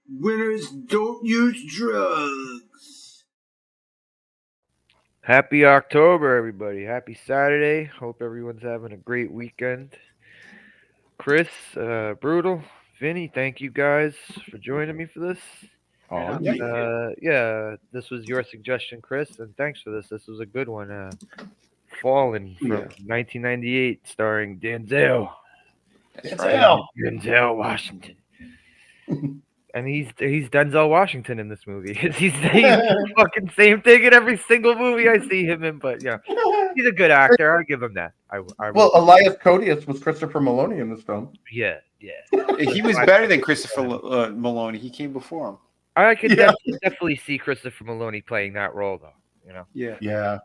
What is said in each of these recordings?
Winners don't use drugs. Happy October, everybody. Happy Saturday. Hope everyone's having a great weekend. Chris, Brutal, Vinny, thank you guys for joining me for this. Oh, Yeah, this was your suggestion, Chris, and thanks for this. This was a good one. Fallen from 1998, starring Denzel. Denzel Washington. And he's Denzel Washington in this movie. he's the fucking same thing in every single movie I see him in. But yeah, he's a good actor. I'll give him that. Well, Elias Codius was Christopher Maloney in this film. Yeah. He was better than Christopher Maloney. He came before him. I could definitely see Christopher Maloney playing that role, though. You know. Yeah.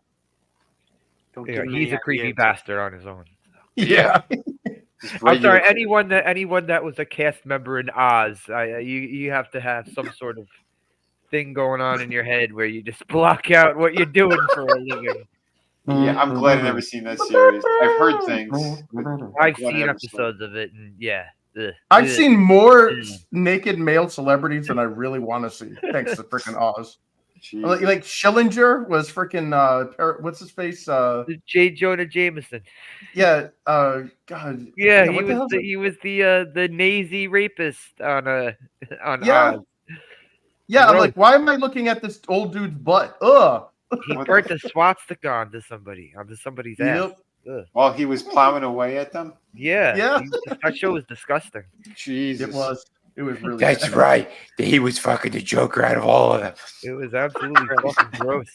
He's a creepy bastard on his own. Yeah. I'm sorry. Anyone that was a cast member in Oz, you have to have some sort of thing going on in your head where you just block out what you're doing for a living. Yeah, I'm glad I've never seen that series. I've heard things. I've seen episodes of it, and I've seen more naked male celebrities than I really want to see. Thanks to freaking Oz. Like Schillinger was freaking what's his face? J. Jonah Jameson. Yeah. God. Yeah, he was the Nazi rapist on Oz. Yeah, I'm like, why am I looking at this old dude's butt? Ugh. He burnt a swastika onto somebody's ass. While he was plowing away at them? Yeah. That show was disgusting. Jesus. It was really That's bad. Right. He was fucking the Joker out of all of them. It was absolutely fucking gross.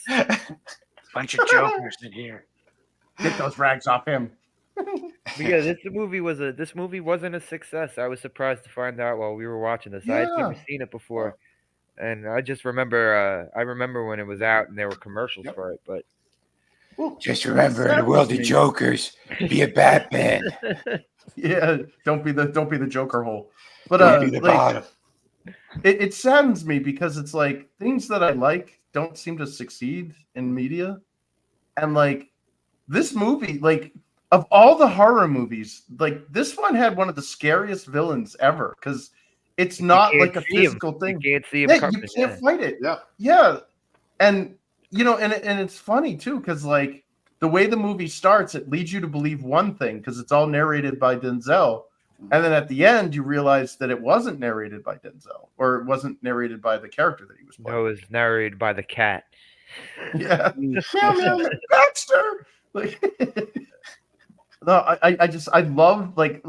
Bunch of Jokers in here. Get those rags off him. Yeah, this movie wasn't a success. I was surprised to find out while we were watching this. I had never seen it before. And I just remember when it was out and there were commercials for it, but just remember, in the world of Jokers, be a Batman. Yeah, don't be the Joker hole. But it saddens me because it's like things that I like don't seem to succeed in media. And like this movie, like of all the horror movies, like this one had one of the scariest villains ever because it's not like a physical thing. You can't see him coming. You can't fight it. Yeah. And and it's funny too because like the way the movie starts, it leads you to believe one thing because it's all narrated by Denzel. And then at the end, you realize that it wasn't narrated by Denzel, or it wasn't narrated by the character that he was playing. No, it was narrated by the cat. Yeah, meow, Baxter. Like, no, I love like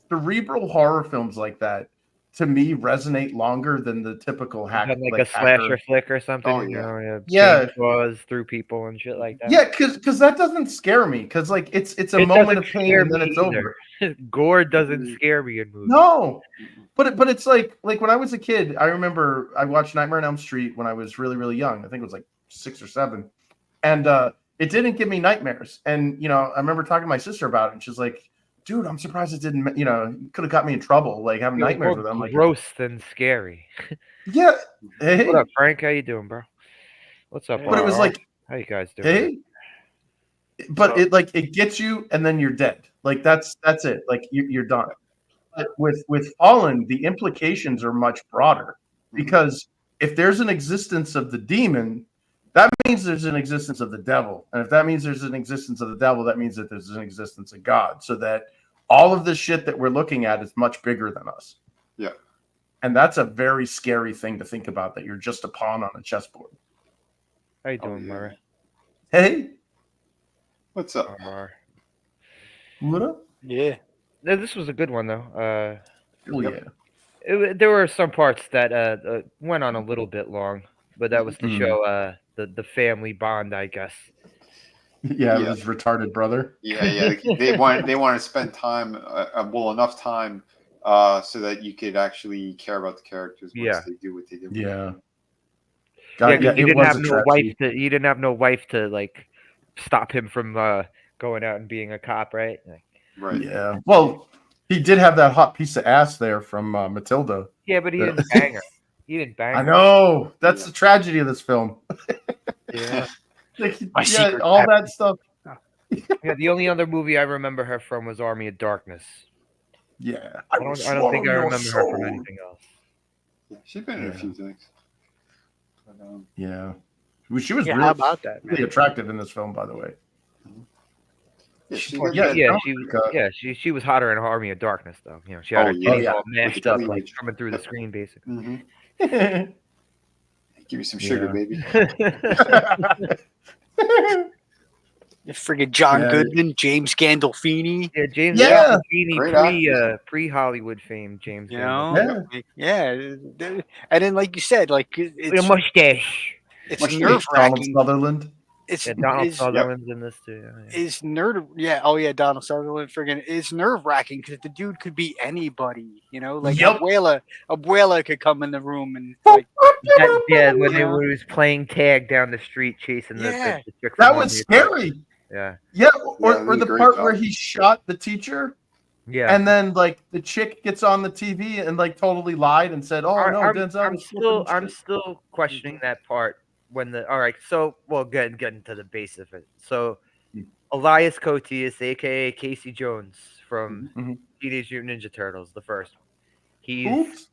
cerebral horror films like that. To me, resonate longer than the typical hack, like a slasher flick or something. Oh, yeah. Claws through people and shit like that. Yeah, because that doesn't scare me. Because like it's a moment of pain and then it's over. Gore doesn't scare me in movies. No, but it's like when I was a kid, I remember I watched Nightmare on Elm Street when I was really, really young. I think it was like 6 or 7, and it didn't give me nightmares. And I remember talking to my sister about it, and she's like, "Dude, I'm surprised it didn't. Could have got me in trouble, like having nightmares with them." Like gross than scary. Yeah. Hey. What up, Frank? How you doing, bro? What's up? But it was like, how you guys doing? Hey. But it gets you, and then you're dead. Like that's it. Like you're done. But with Fallen, the implications are much broader because if there's an existence of the demon, that means there's an existence of the devil, and if that means there's an existence of the devil, that means that there's an existence of God. So that all of this shit that we're looking at is much bigger than us. Yeah, and that's a very scary thing to think about. That you're just a pawn on a chessboard. How you doing, Murray? Hey. What's up? What up? Yeah. No, this was a good one, though. Yeah. There were some parts that went on a little bit long, but that was to show the family bond, I guess. Yeah, his retarded brother. Yeah. They want to spend time, enough time, so that you could actually care about the characters once they do what they do. Yeah. God, you didn't have no wife to. You didn't have no wife to like stop him from going out and being a cop, right? Right. Yeah. Well, he did have that hot piece of ass there from Matilda. Yeah, but he didn't bang her. He didn't bang her. I know. That's the tragedy of this film. Yeah. All that stuff. Yeah, the only other movie I remember her from was Army of Darkness. Yeah. I don't think I remember her from anything else. She's been in a few things. But, Yeah. She was Yeah, really, how about that, man? really attractive in this film, by the way. yeah, she was hotter in Army of Darkness though. You know, she had her yeah. titties yeah. all mashed up, like cleavage. coming through the screen, basically. Mm-hmm. Give me some sugar, baby. Friggin' John Yeah. Goodman, James Gandolfini. Yeah, James Yeah. Gandolfini, pre Hollywood fame. James You Gandolfini. know, yeah. And then, like you said, like With a it's mustache. nerve Donald wracking. Sutherland. It's Yeah, Donald is Sutherland's in this too. Yeah. is nerd. Yeah. Oh yeah, Donald Sutherland. Friggin' it's nerve wracking because the dude could be anybody. You know, like Yep. Abuela could come in the room and like When Yeah. he was playing tag down the street chasing the chick from That Army was of Darkness. scary. Yeah. Yeah, Yeah, or the great part job. where he shot the teacher, Yeah. and then like the chick gets on the TV and like totally lied and said, "Oh no, Denzel." I'm still questioning that part when getting into the base of it. So Elias Koteas, aka Casey Jones from Mhm. Teenage Mutant Ninja Turtles, the first. Oops.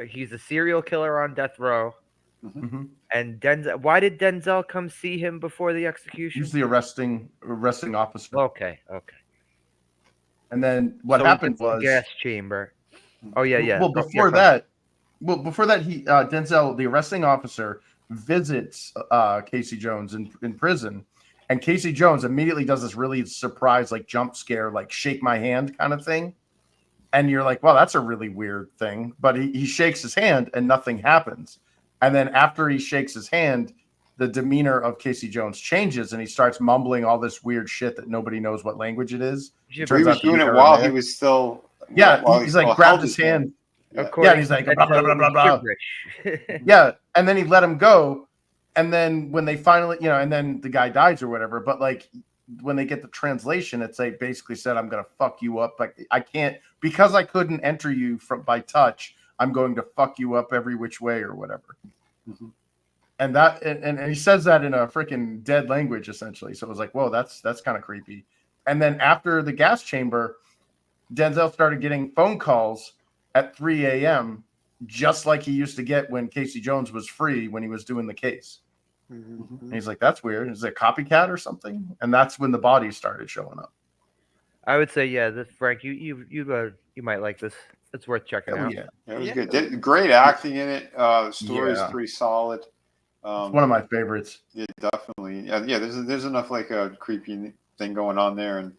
He's a serial killer on death row. Mhm. And Denzel, why did Denzel come see him before the execution? He's the arresting officer. Okay. And then what So he happened gets the was gas chamber. Oh yeah. Well, before that, he Denzel, the arresting officer, visits Casey Jones in prison, and Casey Jones immediately does this really surprise, like jump scare, like shake my hand kind of thing, and you're like, well, that's a really weird thing. But he shakes his hand and nothing happens, and then after he shakes his hand, the demeanor of Casey Jones changes, and he starts mumbling all this weird shit that nobody knows what language it is. He was doing it while he was still. Yeah, while he's like grabbed his hand. Yeah, and he's like blah, blah, blah, blah, blah. Yeah, and then he let him go, and then when they finally, and then the guy dies or whatever. But like when they get the translation, it's like basically said, "I'm gonna fuck you up. Like I can't because I couldn't enter you by touch. I'm going to fuck you up every which way or whatever." Mm-hmm. And that and he says that in a freaking dead language essentially. So it was like, whoa, that's kind of creepy. And then after the gas chamber, Denzel started getting phone calls at 3 a.m. just like he used to get when Casey Jones was free when he was doing the case. Mm-hmm. And he's like, that's weird. Is it a copycat or something? And that's when the bodies started showing up. I would say, Frank, you might like this. It's worth checking out. Yeah, it was good. Great acting in it. The story is pretty solid. It's one of my favorites. Yeah, definitely. Yeah, there's enough like a creepy thing going on there, and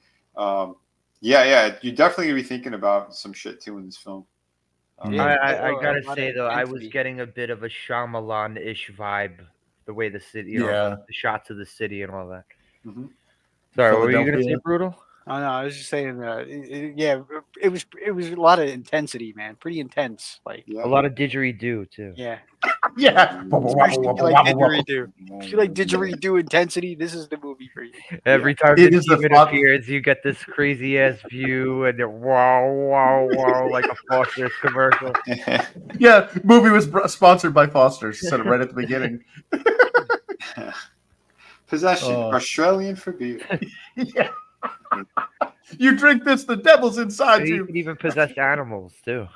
you're definitely gonna be thinking about some shit too in this film. I gotta say though, I was getting a bit of a Shyamalan-ish vibe, the way the city, the shots of the city and all that. Mm-hmm. Sorry, what were you gonna say, Brutal? Oh no, I was just saying that. It was a lot of intensity, man. Pretty intense, like a lot of didgeridoo too. Yeah. Yeah. Especially if you like didgeridoo. If you like didgeridoo intensity, this is the movie for you. Every time the demon appears, you get this crazy ass view and wow, like a Foster's commercial. Yeah, movie was sponsored by Foster's. Said it right at the beginning. Possession, Australian for beer. Yeah. You drink this, the devil's inside you. You can even possess animals too.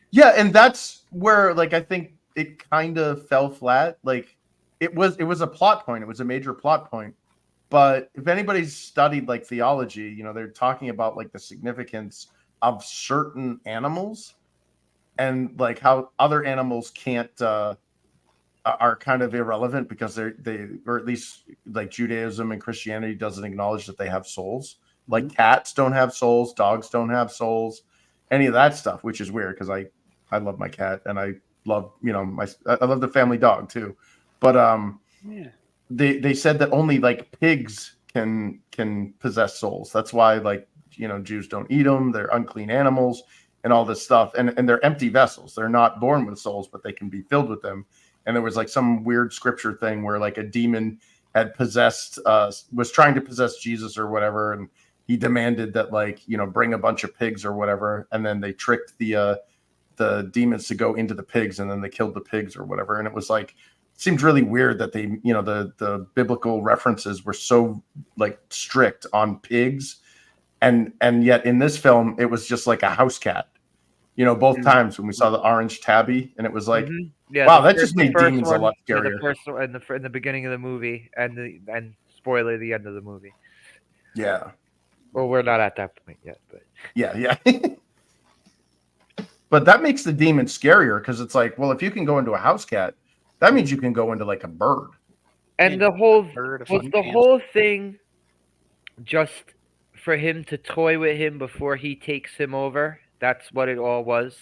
Yeah, and that's where, like, I think it kind of fell flat. Like, it was a plot point. It was a major plot point. But if anybody's studied like theology, they're talking about like the significance of certain animals and like how other animals can't are kind of irrelevant because they or at least like Judaism and Christianity doesn't acknowledge that they have souls. Like cats don't have souls, dogs don't have souls, any of that stuff, which is weird because I love my cat and I love I love the family dog too, but they said that only like pigs can possess souls. That's why like Jews don't eat them. They're unclean animals and all this stuff, and they're empty vessels. They're not born with souls, but they can be filled with them. And there was like some weird scripture thing where like a demon had possessed was trying to possess Jesus or whatever, and he demanded that like bring a bunch of pigs or whatever, and then they tricked the demons to go into the pigs, and then they killed the pigs or whatever. And it was like it seemed really weird that they the biblical references were so like strict on pigs, and yet in this film it was just like a house cat. both times when we saw the orange tabby, and it was like, Yeah, wow, the that first- just the made first demons a one- lot yeah, scarier. the first one in the beginning of the movie, and spoiler, the end of the movie. Yeah, Well, we're not at that point yet, but yeah. But that makes the demon scarier because it's like, well, if you can go into a house cat, that means you can go into like a bird. and the whole Bird, a was fun the chance. whole thing just for him to toy with him before he takes him over. That's what it all was.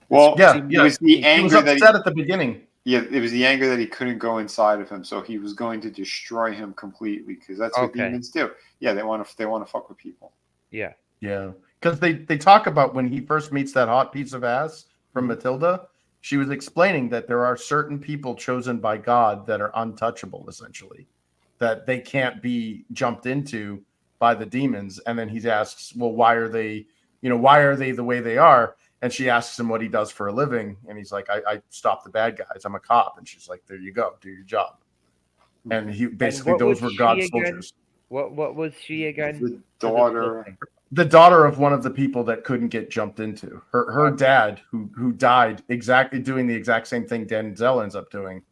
Well, Yeah, it was the He was anger that upset at the beginning. it was the anger that he couldn't go inside of him, so he was going to destroy him completely because that's what Okay. demons do. Yeah, they want to fuck with people. Yeah. Yeah, because they talk about when he first meets that hot piece of ass from Matilda. She was explaining that there are certain people chosen by God that are untouchable, essentially, that they can't be jumped into by the demons. And then he asks, well, why are they the way they are? And she asks him what he does for a living. And he's like, I stop the bad guys. I'm a cop. And she's like, there you go. Do your job. And he basically, what those was were God's she again? soldiers. What was she again? The daughter. The daughter of one of the people that couldn't get jumped into. Her dad, who died exactly doing the exact same thing Denzel ends up doing,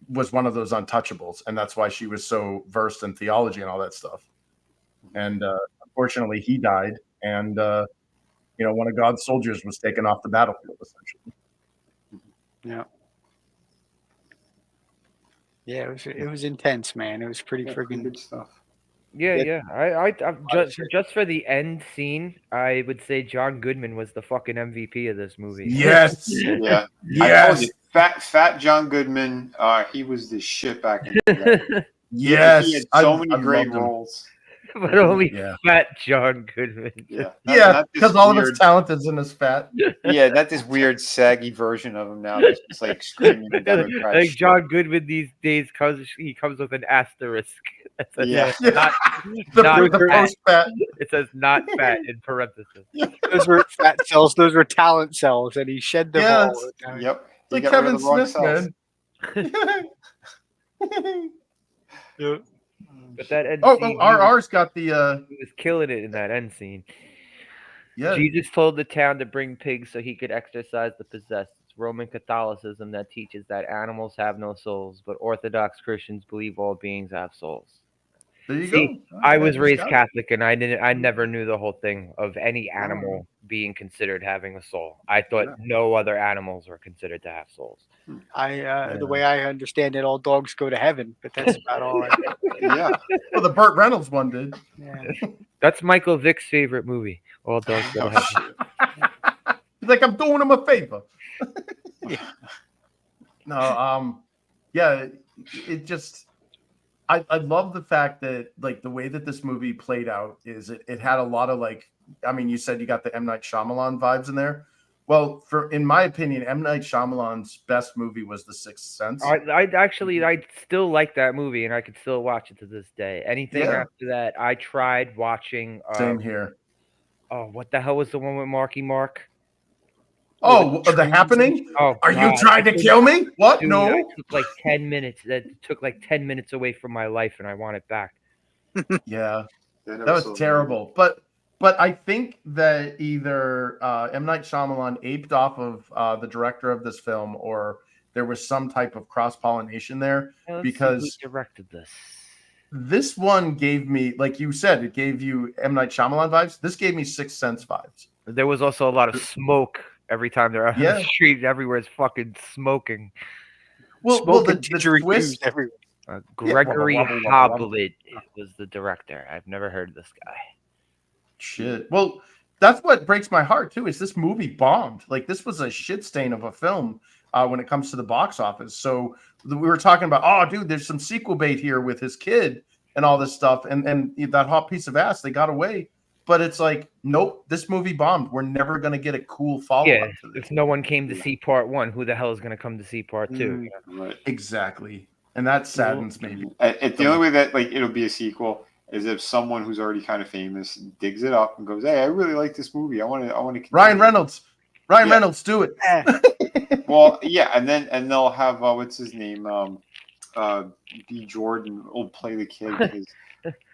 was one of those untouchables. And that's why she was so versed in theology and all that stuff. And unfortunately, he died. And one of God's soldiers was taken off the battlefield, essentially. Yeah. Yeah, it was intense, man. It was pretty freaking good stuff. Yeah. I just for the end scene, I would say John Goodman was the fucking MVP of this movie. Yes. Yeah. I told Yes. you, fat John Goodman, he was the shit back in the day. Yes. He had so many I great loved him. roles. But only Yeah. fat John Goodman. Yeah. Yeah, Not this because all of his weird- talent is in his fat. Yeah, not this weird saggy version of him now that's just like screaming Democrat Like shit. John Goodman these days comes with an asterisk. It says Yeah. not The fat. post fat. It says not fat in parentheses. those were fat cells, those were talent cells, and he shed them Yeah, all. Yep. It's like He got rid Kevin of the wrong Smith, cells. man. Yeah. But that end Oh, scene, RR's got the he was killing it in that end scene. yeah. Jesus told the town to bring pigs so he could exorcise the possessed. It's Roman Catholicism that teaches that animals have no souls, but Orthodox Christians believe all beings have souls. There you See, go. I was He's raised got it. Catholic, and I never knew the whole thing of any animal being considered having a soul. I thought no other animals were considered to have souls. The way I understand it, all dogs go to heaven, but that's about all. Yeah. Well, the Burt Reynolds one did. Yeah. That's Michael Vick's favorite movie. All dogs go to heaven. He's like, I'm doing him a favor. Yeah. No, yeah, it just I love the fact that like the way that this movie played out is it had a lot of like, I mean, you said you got the M. Night Shyamalan vibes in there. Well, in my opinion, M. Night Shyamalan's best movie was The Sixth Sense. I still like that movie, and I could still watch it to this day. Anything Yeah. after that, I tried watching. Same here. Oh, what the hell was the one with Marky Mark? Oh, The Happening? Oh, Are you God. trying to kill me? What? Dude, No. I took like 10 minutes. That took like 10 minutes away from my life, and I want it back. Yeah. That That was terrible. But I think that either M. Night Shyamalan aped off of the director of this film, or there was some type of cross-pollination there. Now, let's Because see who directed this. this one gave me, like you said, it gave you M. Night Shyamalan vibes. This gave me Sixth Sense vibes. There was also a lot of smoke every time they're out on Yeah. the street. Everywhere's fucking smoking. Well, Smoke the and didgeridoo twist. everywhere. Gregory wobble, wobble, wobble. Hoblit was the director. I've never heard of this guy. Shit. Well, that's what breaks my heart too. Is this movie bombed? Like this was a shit stain of a film when it comes to the box office. So we were talking about, oh, dude, there's some sequel bait here with his kid and all this stuff, and that hot piece of ass. They got away, but it's like, nope, this movie bombed. We're never gonna get a cool follow Yeah, up to this. if no one came to see part one, who the hell is going to come to see part two? Right. Exactly, and that saddens me. The only way that like it'll be a sequel is if someone who's already kind of famous digs it up and goes, "Hey, I really like this movie. I want to." Ryan Reynolds, Yeah. Reynolds, do it. Well, yeah, and they'll have what's his name, B. Jordan will play the kid.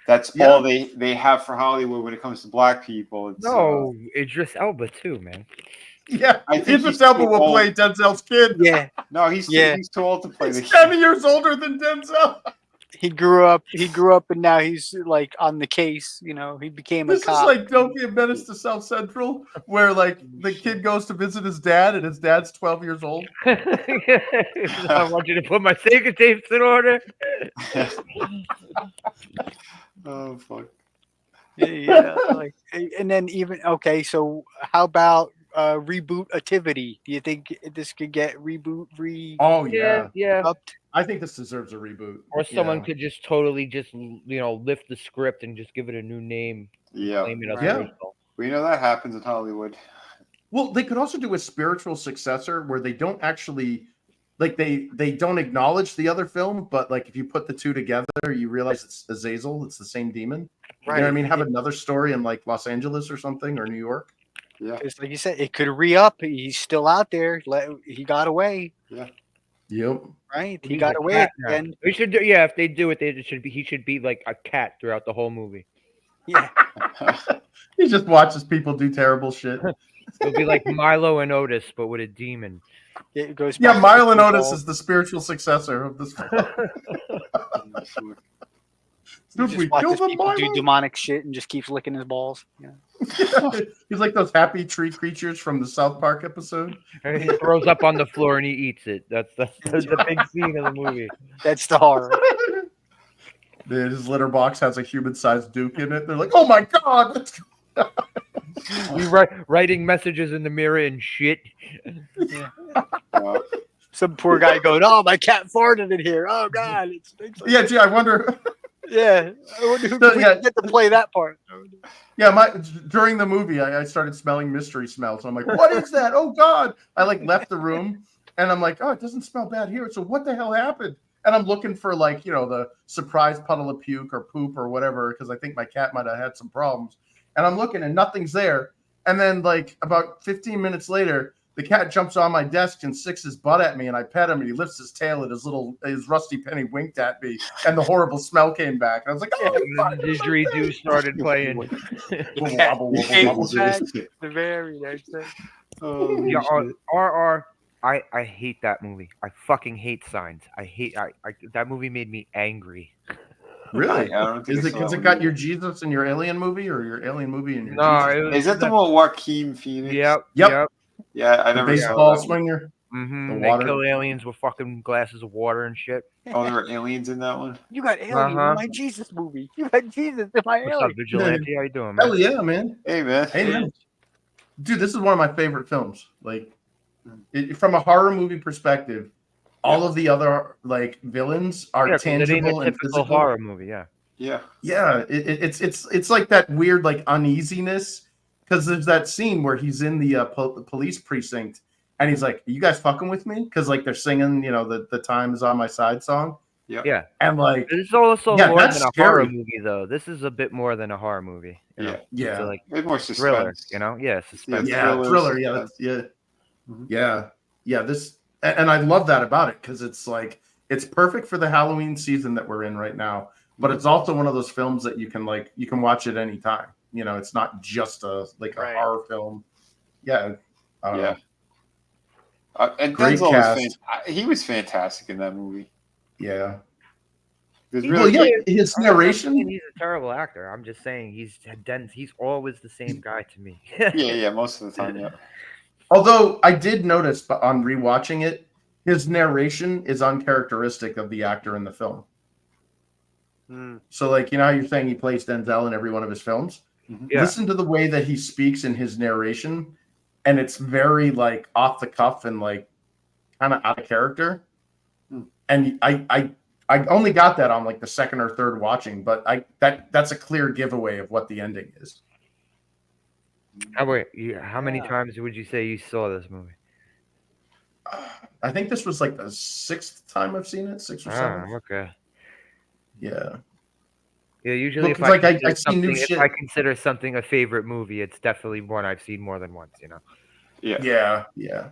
That's all they have for Hollywood when it comes to black people. It's, No, Idris Elba too, man. Yeah, I think Idris he's Elba too will old. play Denzel's kid. Yeah, No, he's too old to play He's this. 10 years older than Denzel. he grew up, and now he's like on the case. You know, he became a This is cop. like Don't Be a Menace to South Central, where like the kid goes to visit his dad, and his dad's 12 years old. I want you to put my Sega tapes in order. Oh fuck. Yeah, like, and then even okay. So how about reboot-ativity? Do you think this could get Oh yeah, yeah. upped? I think this deserves a reboot. Or someone Yeah. could just totally just lift the script and just give it a new name. Yeah. Claim it as Yeah. original. We know that happens in Hollywood. Well, they could also do a spiritual successor where they don't actually like they don't acknowledge the other film, but like if you put the two together, you realize it's Azazel, it's the same demon. Right. You know what I mean? Have another story in like Los Angeles or something or New York. Yeah. Because like you said, it could re-up. He's still out there. He got away, Yep. right? He He's got a away cat at the now. end. We should do, if they do it, he should be like a cat throughout the whole movie. Yeah. He just watches people do terrible shit. It'll be like Milo and Otis, but with a demon. It goes Yeah, back to Milo and the Otis ball. is the spiritual successor of this film. He Dude, just we watches killed the people do Milo. demonic shit and just keeps licking his balls. Yeah. He's like those happy tree creatures from the South Park episode. And he throws up on the floor and he eats it. That's the big scene of the movie. That's the horror. His litter box has a human-sized Duke in it. They're like, "Oh my god!" Let's go. We writing messages in the mirror and shit. Some poor guy going, "Oh, my cat farted in here. Oh God, it stinks." Yeah, gee, I wonder. Yeah, I wonder who So, we yeah. get to play that part. Yeah, during the movie, I started smelling mystery smells. I'm like, "What is that? Oh god!" I like left the room, and I'm like, "Oh, it doesn't smell bad here." So what the hell happened? And I'm looking for like the surprise puddle of puke or poop or whatever because I think my cat might have had some problems. And I'm looking and nothing's there. And then like about 15 minutes later, the cat jumps on my desk and sticks his butt at me, and I pet him, and he lifts his tail, and his rusty penny winked at me, and the horrible smell came back. And I was like, "Oh, And the didgeridoo started playing. The very next thing. Oh, Yeah, shit. RR. I hate that movie. I fucking hate Signs. That movie made me angry. Really? I don't think Is I it saw because that it one got either. your Jesus and your Alien movie, or your Alien movie and your No, Jesus? it was Is that the one with Joaquin Phoenix? Yep. Yep. Yeah, I The never saw baseball that one. swinger. Mm-hmm. The They water. kill aliens with fucking glasses of water and shit. Oh, there were aliens in that one? You got Alien Uh-huh. in my Jesus movie. You got Jesus in my What's up, Alien. Vigilante? How you doing, man? Hell yeah, man. Hey, man. Hey, man. Dude, this is one of my favorite films. Like, from a horror movie perspective, all of the other like villains are 'Cause it ain't tangible a and typical physical. horror movie. Yeah. Yeah. Yeah, it's like that weird like uneasiness because there's that scene where he's in the police precinct and he's like, "You guys fucking with me?" Because like they're singing, the "Time Is on My Side" song, Yeah. and like, This is also Yeah, more than that's a horror scary. movie, though. This is a bit more than a horror movie. You know? yeah, It's like It's more thriller. suspense. Yeah, suspense. yeah, thriller, yeah, suspense. yeah. This and I love that about it because it's like it's perfect for the Halloween season that we're in right now. But it's also one of those films that you can watch at any time. It's not just a Right. horror film. Yeah, Yeah. And Great Denzel cast. he was fantastic in that movie. yeah. There's He- Well, really yeah, his I'm not saying narration. he's a terrible actor. I'm just saying he's always the same guy to me. yeah, most of the time, yeah. Although I did notice, but on rewatching it, his narration is uncharacteristic of the actor in the film. So, like, how you're saying he plays Denzel in every one of his films? Yeah. Listen to the way that he speaks in his narration, and it's very, like, off the cuff and, like, kind of out of character. And I only got that on, like, the second or third watching, but that's a clear giveaway of what the ending is. How many Yeah. times would you say you saw this movie? I think this was, like, the 6th time I've seen it, 6 or 7. Oh, okay. Yeah. Yeah, usually Well, if 'cause, like, I see new if shit. I consider something a favorite movie, it's definitely one I've seen more than once. Yeah. Yeah.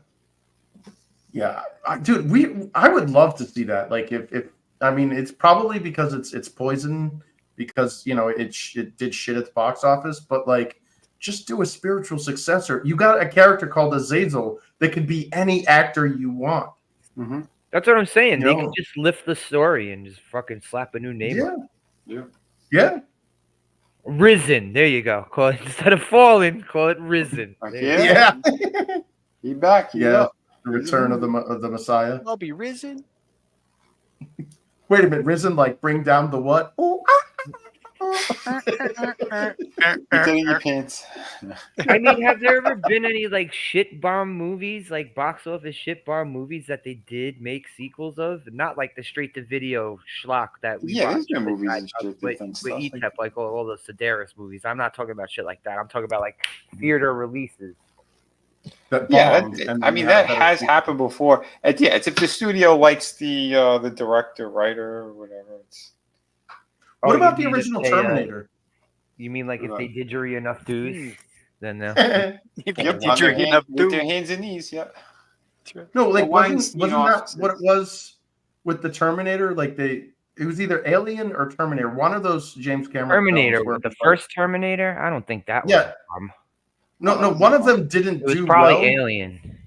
Dude, I would love to see that. Like, if I mean, it's probably because it's Poison because it did shit at the box office, but like just do a spiritual successor. You got a character called Azazel that could be any actor you want. Mm-hmm. That's what I'm saying. They could just lift the story and just fucking slap a new name on it. Yeah. Risen. There you go. Call it, instead of fallen, call it risen. Yeah. He back. He up. The return of the Messiah. I'll be risen. Wait a minute, risen like bring down the what? Get in your pants. I mean, have there ever been any like shit bomb movies, like box office shit bomb movies that they did make sequels of? Not like the straight to video schlock that we there's watched. been movies and shit. But ETEP, like all the Sedaris movies. I'm not talking about shit like that. I'm talking about like theater releases. That has happened before. It's if the studio likes the director, writer, or whatever. What about the original Terminator? You mean like if they did you enough dues, then no. If they did you enough with dues. their hands and knees, No, like wasn't that what it was with the Terminator? Like it was either Alien or Terminator. One of those James Cameron Terminator, films the first Terminator. I don't think that was. No, one of them didn't do probably well. Alien.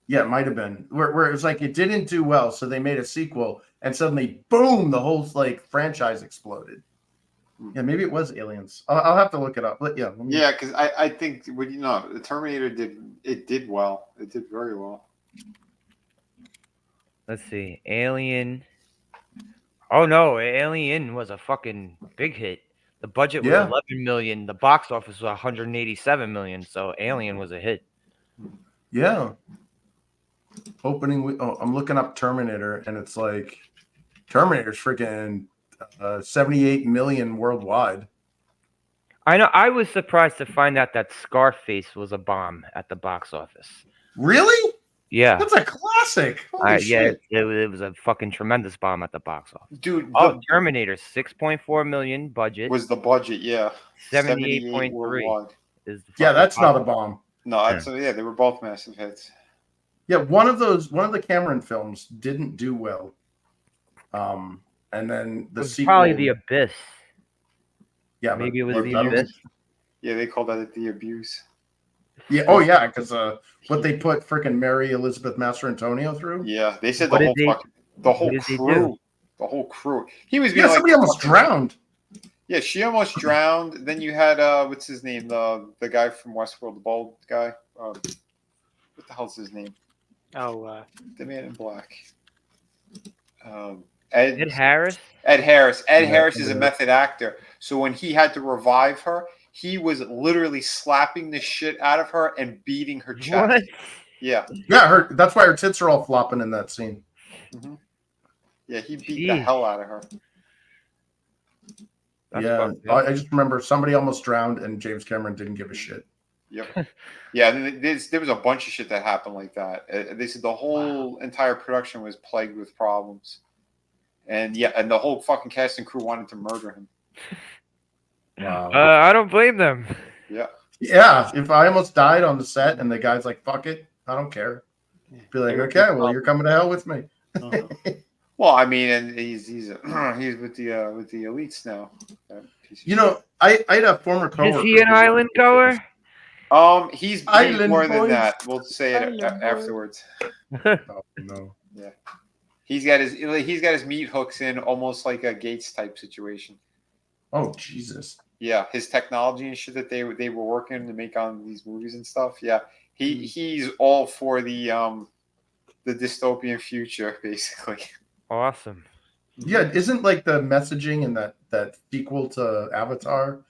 Yeah, it might have been where it was like it didn't do well, so they made a sequel, and suddenly, boom, the whole like franchise exploded. Yeah, maybe it was Aliens. I'll have to look it up. But because I think the Terminator did well. It did very well. Let's see, Alien. Oh no, Alien was a fucking big hit. The budget was 11 million. The box office was 187 million. So Alien was a hit. Yeah. Opening. I'm looking up Terminator, and it's like Terminator's freaking 78 million worldwide. I know. I was surprised to find out that Scarface was a bomb at the box office. Really? Yeah. That's a classic. Holy shit. It was a fucking tremendous bomb at the box office. Dude. Terminator, 6.4 million budget. Was the budget, 78.3 is the that's not a bomb. No, they were both massive hits. Yeah, one of the Cameron films didn't do well. And then the sequel, probably The Abyss. Yeah, maybe it was The Abyss. Yeah, they called that The Abuse. Yeah, because what they put freaking Mary Elizabeth Mastrantonio through. Yeah, they said the whole crew. He was being somebody almost drowned. Yeah, she almost drowned. Then you had what's his name? The guy from Westworld, the bald guy. What the hell's his name? Oh, the Man in Black. Ed Harris. Ed Harris. Ed Harris is a method actor. So when he had to revive her, he was literally slapping the shit out of her and beating her chest. What? Yeah. Yeah, that's why her tits are all flopping in that scene. Mm-hmm. Yeah, he beat the hell out of her. I just remember somebody almost drowned and James Cameron didn't give a shit. Yep. Yeah, there was a bunch of shit that happened like that. They said the whole entire production was plagued with problems. And the whole fucking cast and crew wanted to murder him. Wow. I don't blame them. Yeah. Yeah, if I almost died on the set and the guy's like, fuck it, I don't care. Be like, okay, well, you're coming to hell with me. Well, I mean, and he's with the elites now. I had a former coworker. Is he an island goer? He's Island more boys. than that. We'll say it afterwards. Oh, no. Yeah. He's got his meat hooks in almost like a Gates type situation. Oh, Jesus. Yeah, his technology and shit that they were working to make on these movies and stuff. Yeah, he's all for the dystopian future, basically. Awesome. Yeah, isn't like the messaging in that sequel to Avatar,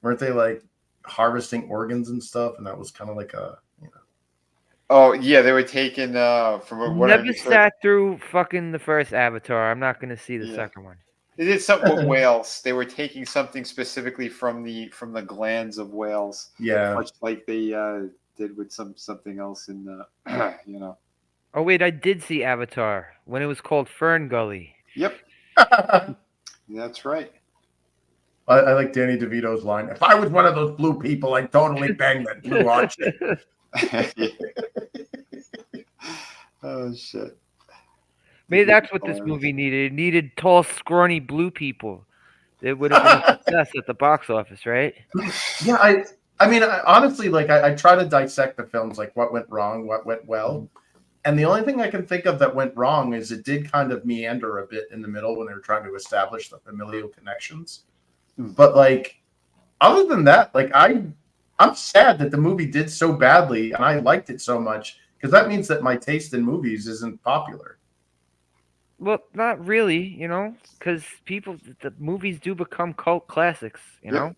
weren't they like harvesting organs and stuff? And that was kind of like a, Oh yeah, they were taken from what Never sat through fucking the first Avatar. I'm not gonna see the second one. They did something with whales. They were taking something specifically from the glands of whales. Yeah, much like they did with something else in the Oh wait, I did see Avatar when it was called Fern Gully. Yep. That's right. I like Danny DeVito's line. If I was one of those blue people, I'd totally bang that blue arch. Oh shit. Maybe that's what this movie needed. It needed tall, scrawny blue people. it would have been a success at the box office, right? Yeah, I mean, honestly, like I try to dissect the films, like what went wrong, what went well, and the only thing I can think of that went wrong is it did kind of meander a bit in the middle when they were trying to establish the familial connections. But like, other than that, like I'm sad that the movie did so badly, and I liked it so much because that means that my taste in movies isn't popular. Well, not really, because the movies do become cult classics, Yeah.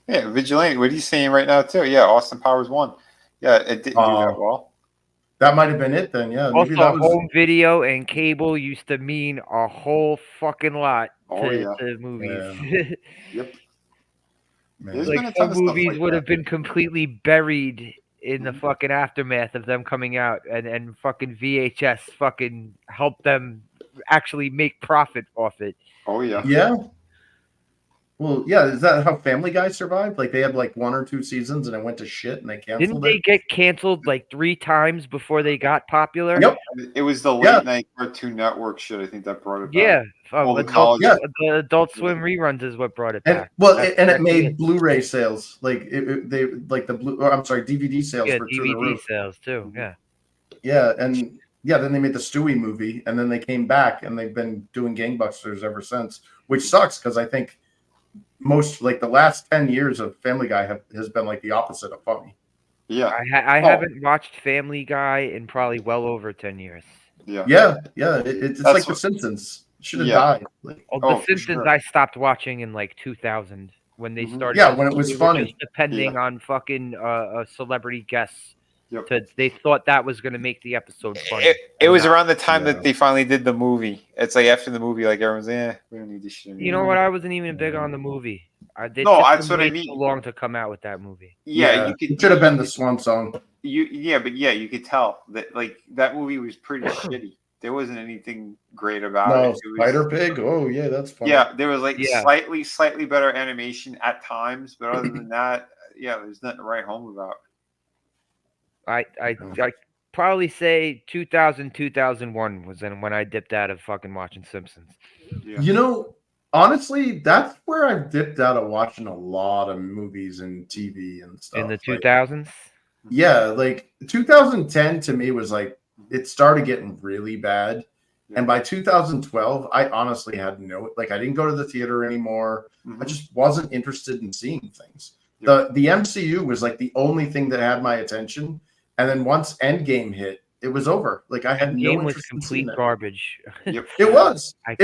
Yeah, Vigilante. What are you saying right now too? Yeah, Austin Powers 1. Yeah, it didn't do that well. That might have been it then. Yeah, maybe Also, that was. home video and cable used to mean a whole fucking lot to movies. Yep. Man. Like some movies would have been completely buried in the fucking aftermath of them coming out, and fucking VHS fucking helped them actually make profit off it. Oh yeah. Yeah. Well, yeah. Is that how Family Guy survived? Like they had like 1 or 2 seasons and it went to shit and they canceled Didn't they get canceled like 3 times before they got popular? Yep. It was the late night Cartoon Network shit. I think that brought it back. Yeah. The Adult Swim reruns is what brought it And back. it made Blu-ray sales. Like they like the DVD sales Yeah, were through the DVD roof. sales too. Yeah. Yeah, and then they made the Stewie movie, and then they came back, and they've been doing gangbusters ever since, which sucks because I think most like the last 10 years of Family Guy has been like the opposite of funny. Yeah, I haven't watched Family Guy in probably well over 10 years. Yeah. It's like The Simpsons. It should have died. Like, The Simpsons I stopped watching in like 2000 when they started. Yeah, when it was funny. Just depending on fucking celebrity guests. Yep. They thought that was going to make the episode funny. It was around the time that they finally did the movie. It's like after the movie, like everyone's, we don't need this shit anymore. You know what? I wasn't even big on the movie. That's what I mean. Too long to come out with that movie. Yeah, it should have been the Swan Song. You could tell that like that movie was pretty shitty. There wasn't anything great about it. Spider Pig. Oh yeah, that's fun. Yeah, there was like slightly better animation at times, but other than that, there's nothing to write home about. I probably say 2000, 2001 was when I dipped out of fucking watching Simpsons. Yeah. Honestly, that's where I've dipped out of watching a lot of movies and TV and stuff. In the 2000s? Yeah, like 2010 to me was like, it started getting really bad. And by 2012, I honestly had I didn't go to the theater anymore. I just wasn't interested in seeing things. The MCU was like the only thing that had my attention. And then once Endgame hit, it was over. Like I had no interest in seeing complete garbage. It was. But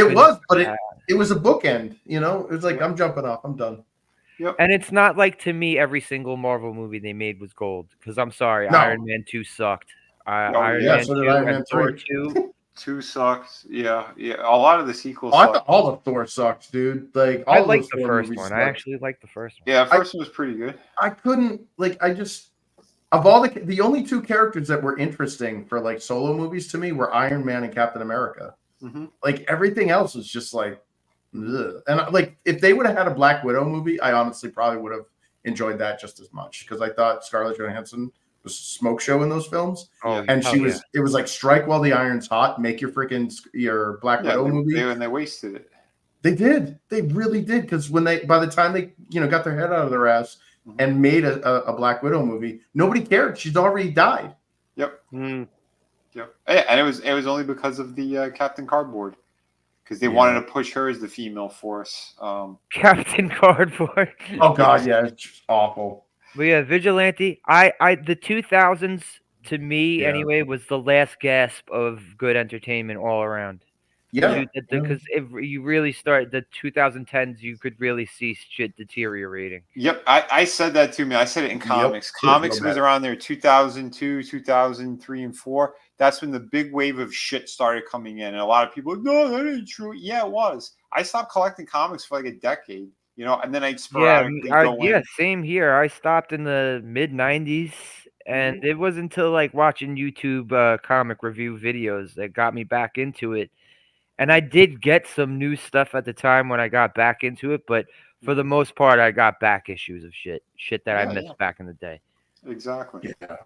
it was a bookend. It was like I'm jumping off. I'm done. Yep. And it's not like to me every single Marvel movie they made was gold. Because I'm sorry, Iron Man 2 sucked. Iron Man 2 and Thor 2. 2 sucks. Yeah. A lot of the sequels. I thought all of Thor sucks, dude. Like I like the first one. I actually like the first one. Yeah, the first one was pretty good. I couldn't of all the only 2 characters that were interesting for like solo movies to me were Iron Man and Captain America. Like everything else was just like, ugh. And like if they would have had a Black Widow movie, I honestly probably would have enjoyed that just as much because I thought Scarlett Johansson was a smoke show in those films. And it was like strike while the iron's hot, make your Black Widow movie. And they wasted it. They did. They really did. Because by the time they got their head out of their ass and made a Black Widow movie, nobody cared. She's already died. Yep. Yep. And it was only because of the Captain Cardboard. Because they wanted to push her as the female force. Captain Cardboard. Oh God, yeah, it's awful. But yeah, Vigilante. The 2000s to me anyway was the last gasp of good entertainment all around. Yeah, because if you really start the 2010s, you could really see shit deteriorating. Yep, I said that too, man. I said it in comics. Comics was around there 2002, 2003, and 4. That's when the big wave of shit started coming in, and a lot of people, no, that ain't true. Yeah, it was. I stopped collecting comics for like a decade, and then I'd sporadically go in. Same here. I stopped in the mid 90s, and it wasn't until like watching YouTube comic review videos that got me back into it. And I did get some new stuff at the time when I got back into it, but for the most part, I got back issues of shit that I missed back in the day. Exactly. Yeah.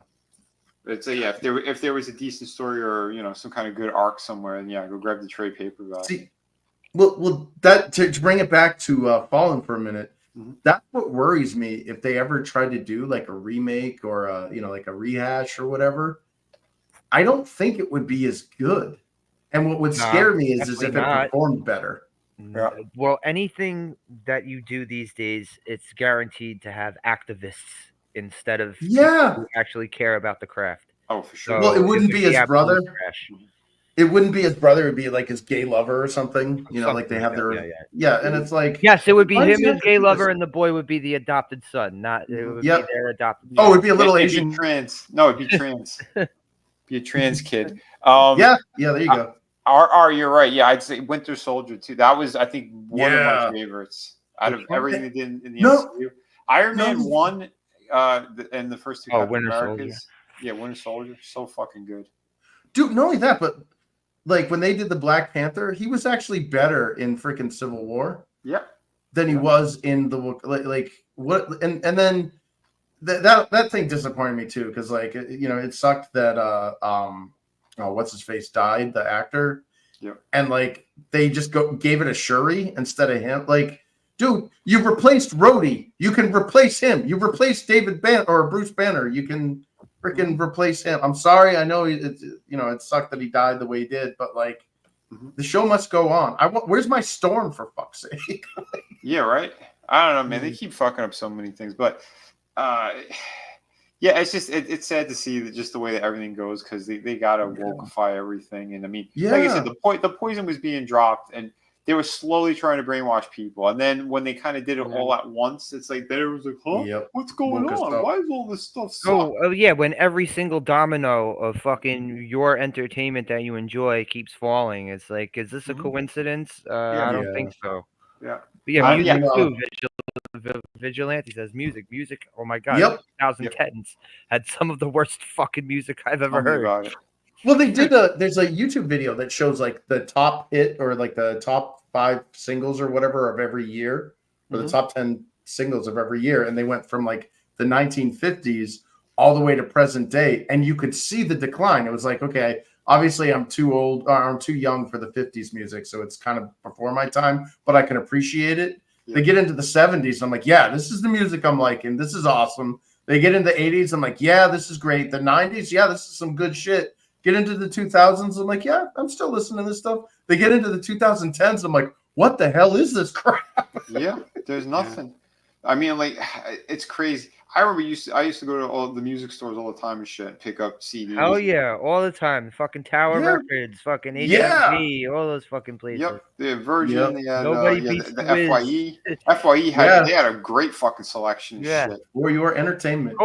It's if there was a decent story or some kind of good arc somewhere, then go grab the trade paperback. See, Well, that to bring it back to Fallen for a minute. Mhm. That's what worries me if they ever try to do like a remake or like a rehash or whatever. I don't think it would be as good. And what would scare me is if it not. performed better. Yeah. Well, anything that you do these days, it's guaranteed to have activists instead of people who actually care about the craft. Oh, for sure. Well, it wouldn't be his brother. Trash. It wouldn't be his brother. It'd be like his gay lover or something. Like they have their and it's like yes, it would be him, his gay lover, and the boy would be the adopted son. Not it would be their adopted. Oh, it'd be a little It'd Asian be trans. No, it'd be trans. Be a trans kid. yeah, there you go. You're right. Yeah, I'd say Winter Soldier too. That was, I think, one of my favorites out of everything they did in the MCU. Iron Man 1 and the first two Captain Americas. Yeah, Winter Soldier, so fucking good. Dude, not only that, but like when they did the Black Panther, he was actually better in freaking Civil War. Yeah. Than he was in the like what and then that thing disappointed me too because like it sucked that what's his face died, the actor. Yeah. And like they just gave it a Shuri instead of him. Like, dude, you replaced Rhodey. You can replace him. You replaced David Banner or Bruce Banner. You can freaking replace him. I'm sorry. I know it sucked that he died the way he did, but like the show must go on. Where's my Storm for fuck's sake? Yeah, right. I don't know, man. They keep fucking up so many things, but yeah, it's just it's sad to see just the way that everything goes because they gotta wokeify everything. And I mean, like I said, the poison was being dropped, and they were slowly trying to brainwash people. And then when they kind of did it all at once, it's like there was like, huh, what's going on? Why is all this stuff? Oh yeah, when every single domino of fucking your entertainment that you enjoy keeps falling, it's like, is this a coincidence? I don't think so. Yeah. But yeah, music too. Vigilante says music. Oh my god, 2010s had some of the worst fucking music I've ever heard. Well, they did there's a YouTube video that shows like the top hit or like the top 5 singles or whatever of every year, or the top 10 singles of every year, and they went from like the 1950s all the way to present day, and you could see the decline. It was like, okay, obviously I'm too old, or I'm too young for the 50s music, so it's kind of before my time, but I can appreciate it. They get into the 70s, I'm like, yeah, this is the music I'm liking. This is awesome. They get into the 80s, I'm like, yeah, this is great. The 90s, yeah, this is some good shit. Get into the 2000s, I'm like, yeah, I'm still listening to this stuff. They get into the 2010s, I'm like, what the hell is this crap? Yeah, there's nothing. I mean, like, it's crazy. I remember I used to go to all the music stores all the time and shit, pick up CDs. Oh yeah, all the time. Fucking Tower Records, fucking HMV, all those fucking places. Yep, the Virgin, they had Nobody beats the FYE. FYE had they had a great fucking selection. Of shit. For your entertainment.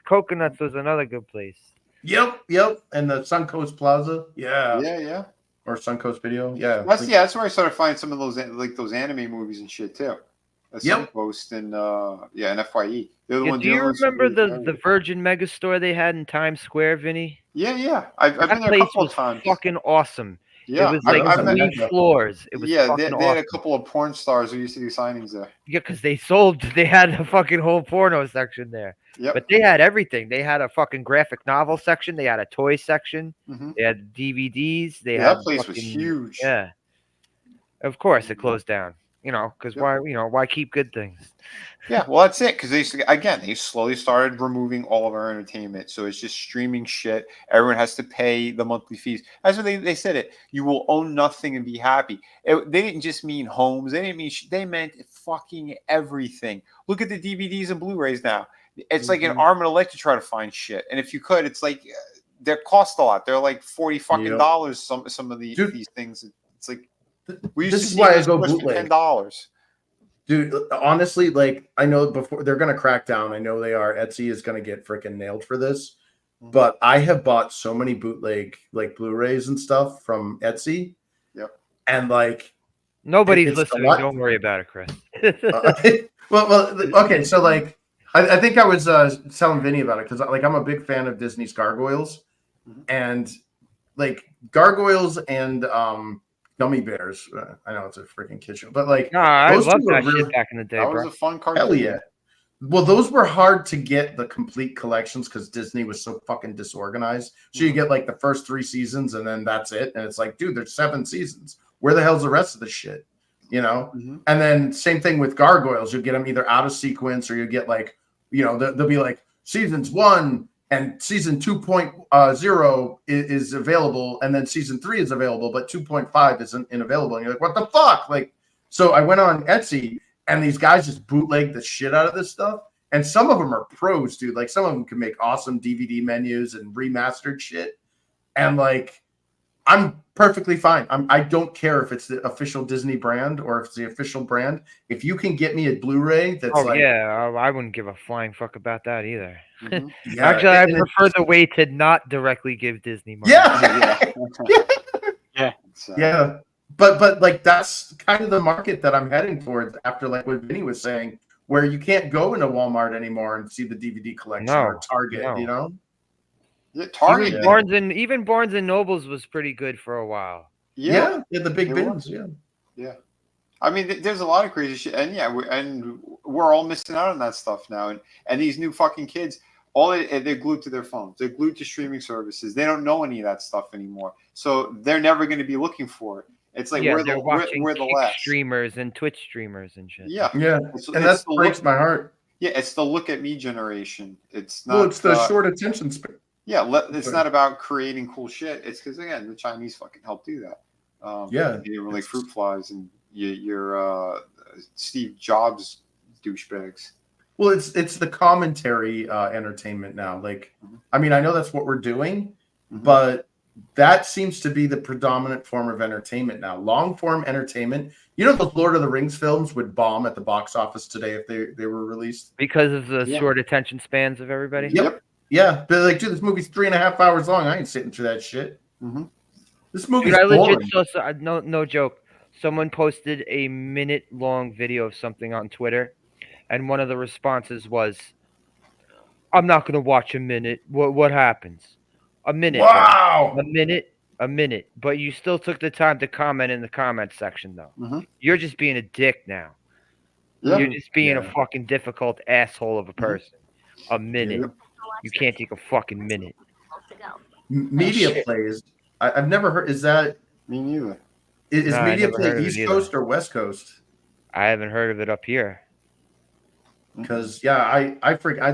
Coconuts was another good place. Yep. And the Suncoast Plaza. Yeah. Or Suncoast Video. Yeah. That's where I started finding some of those like those anime movies and shit too. Suncoast and and FYE. Do you remember the Virgin Megastore they had in Times Square, Vinny? Yeah. I've been there a couple of times. Fucking awesome. Yeah, it was like 3 floors. It was they had a couple of porn stars who used to do signings there. Yeah, because they had a fucking whole porno section there. Yep. But they had everything. They had a fucking graphic novel section. They had a toy section. They had DVDs. That place was huge. Yeah. Of course, it closed down. Because why keep good things? Yeah, well, that's it. Because they slowly started removing all of our entertainment. So it's just streaming shit. Everyone has to pay the monthly fees. That's what they said it. You will own nothing and be happy. They didn't just mean homes. They didn't mean they meant fucking everything. Look at the DVDs and Blu-rays now. It's like an arm and a leg to try to find shit. And if you could, it's like they cost a lot. They're like $40 fucking some of these things. It's like this is why I go bootleg. $10. Dude, honestly, like I know before they're gonna crack down. I know they are. Etsy is gonna get freaking nailed for this. But I have bought so many bootleg like Blu-rays and stuff from Etsy. Yep. And like nobody's listening. Don't worry about it, Chris. well, okay. So like I think I was telling Vinny about it because like I'm a big fan of Disney's Gargoyles, and like Gargoyles and Gummy Bears. I know it's a freaking kid show, but like I loved that shit back in the day. That was a fun cartoon. Hell yeah. Well, those were hard to get the complete collections because Disney was so fucking disorganized. So you get like the first 3 seasons and then that's it. And it's like, dude, there's 7 seasons. where the hell's the rest of the shit? You know? Mm-hmm. And then same thing with Gargoyles. You'll get them either out of sequence or you get like, you know, they'll be like seasons 1 and season 2.0 is available, and then season 3 is available, but 2.5 isn't available. And you're like, what the fuck? Like, so I went on Etsy, and these guys just bootleg the shit out of this stuff. And some of them are pros, dude. Like, some of them can make awesome DVD menus and remastered shit. And like, I'm perfectly fine. I don't care if it's the official Disney brand or if it's the official brand. If you can get me a Blu-ray that's I wouldn't give a flying fuck about that either. Mm-hmm. Yeah, Actually, I prefer the way to not directly give Disney money. Yeah. But like that's kind of the market that I'm heading towards after like what Vinny was saying, where you can't go into Walmart anymore and see the DVD collection or Target, you know? Yeah, Target. Even Barnes and Nobles was pretty good for a while. Yeah, the big bins. Yeah. I mean, there's a lot of crazy shit, and we're all missing out on that stuff now. And these new fucking kids, they're glued to their phones. They're glued to streaming services. They don't know any of that stuff anymore, so they're never going to be looking for it. It's like we're the last streamers and Twitch streamers and shit. Yeah. And that breaks my heart. Yeah, it's the look at me generation. It's not. Well, it's the short attention span. Yeah, it's not about creating cool shit. It's because again, the Chinese fucking help do that. You're like fruit flies and you're Steve Jobs douchebags. Well, it's the commentary entertainment now. Like, I mean, I know that's what we're doing, but that seems to be the predominant form of entertainment now. Long form entertainment. You know, the Lord of the Rings films would bomb at the box office today if they were released because of the short attention spans of everybody. Yep. Yeah, but like, dude, this movie's 3.5 hours long. I ain't sitting through that shit. Mm-hmm. This movie's dude, boring. No joke. Someone posted a minute-long video of something on Twitter, and one of the responses was, "I'm not going to watch a minute. What happens? A minute? Wow, a minute. But you still took the time to comment in the comment section, though. Mm-hmm. You're just being a dick now. Yeah. You're just being a fucking difficult asshole of a person. A minute." Yeah. You can't take a fucking minute. Media Plays. I've never heard. Is that me neither? Is Media Play East Coast or West Coast? I haven't heard of it up here. Because I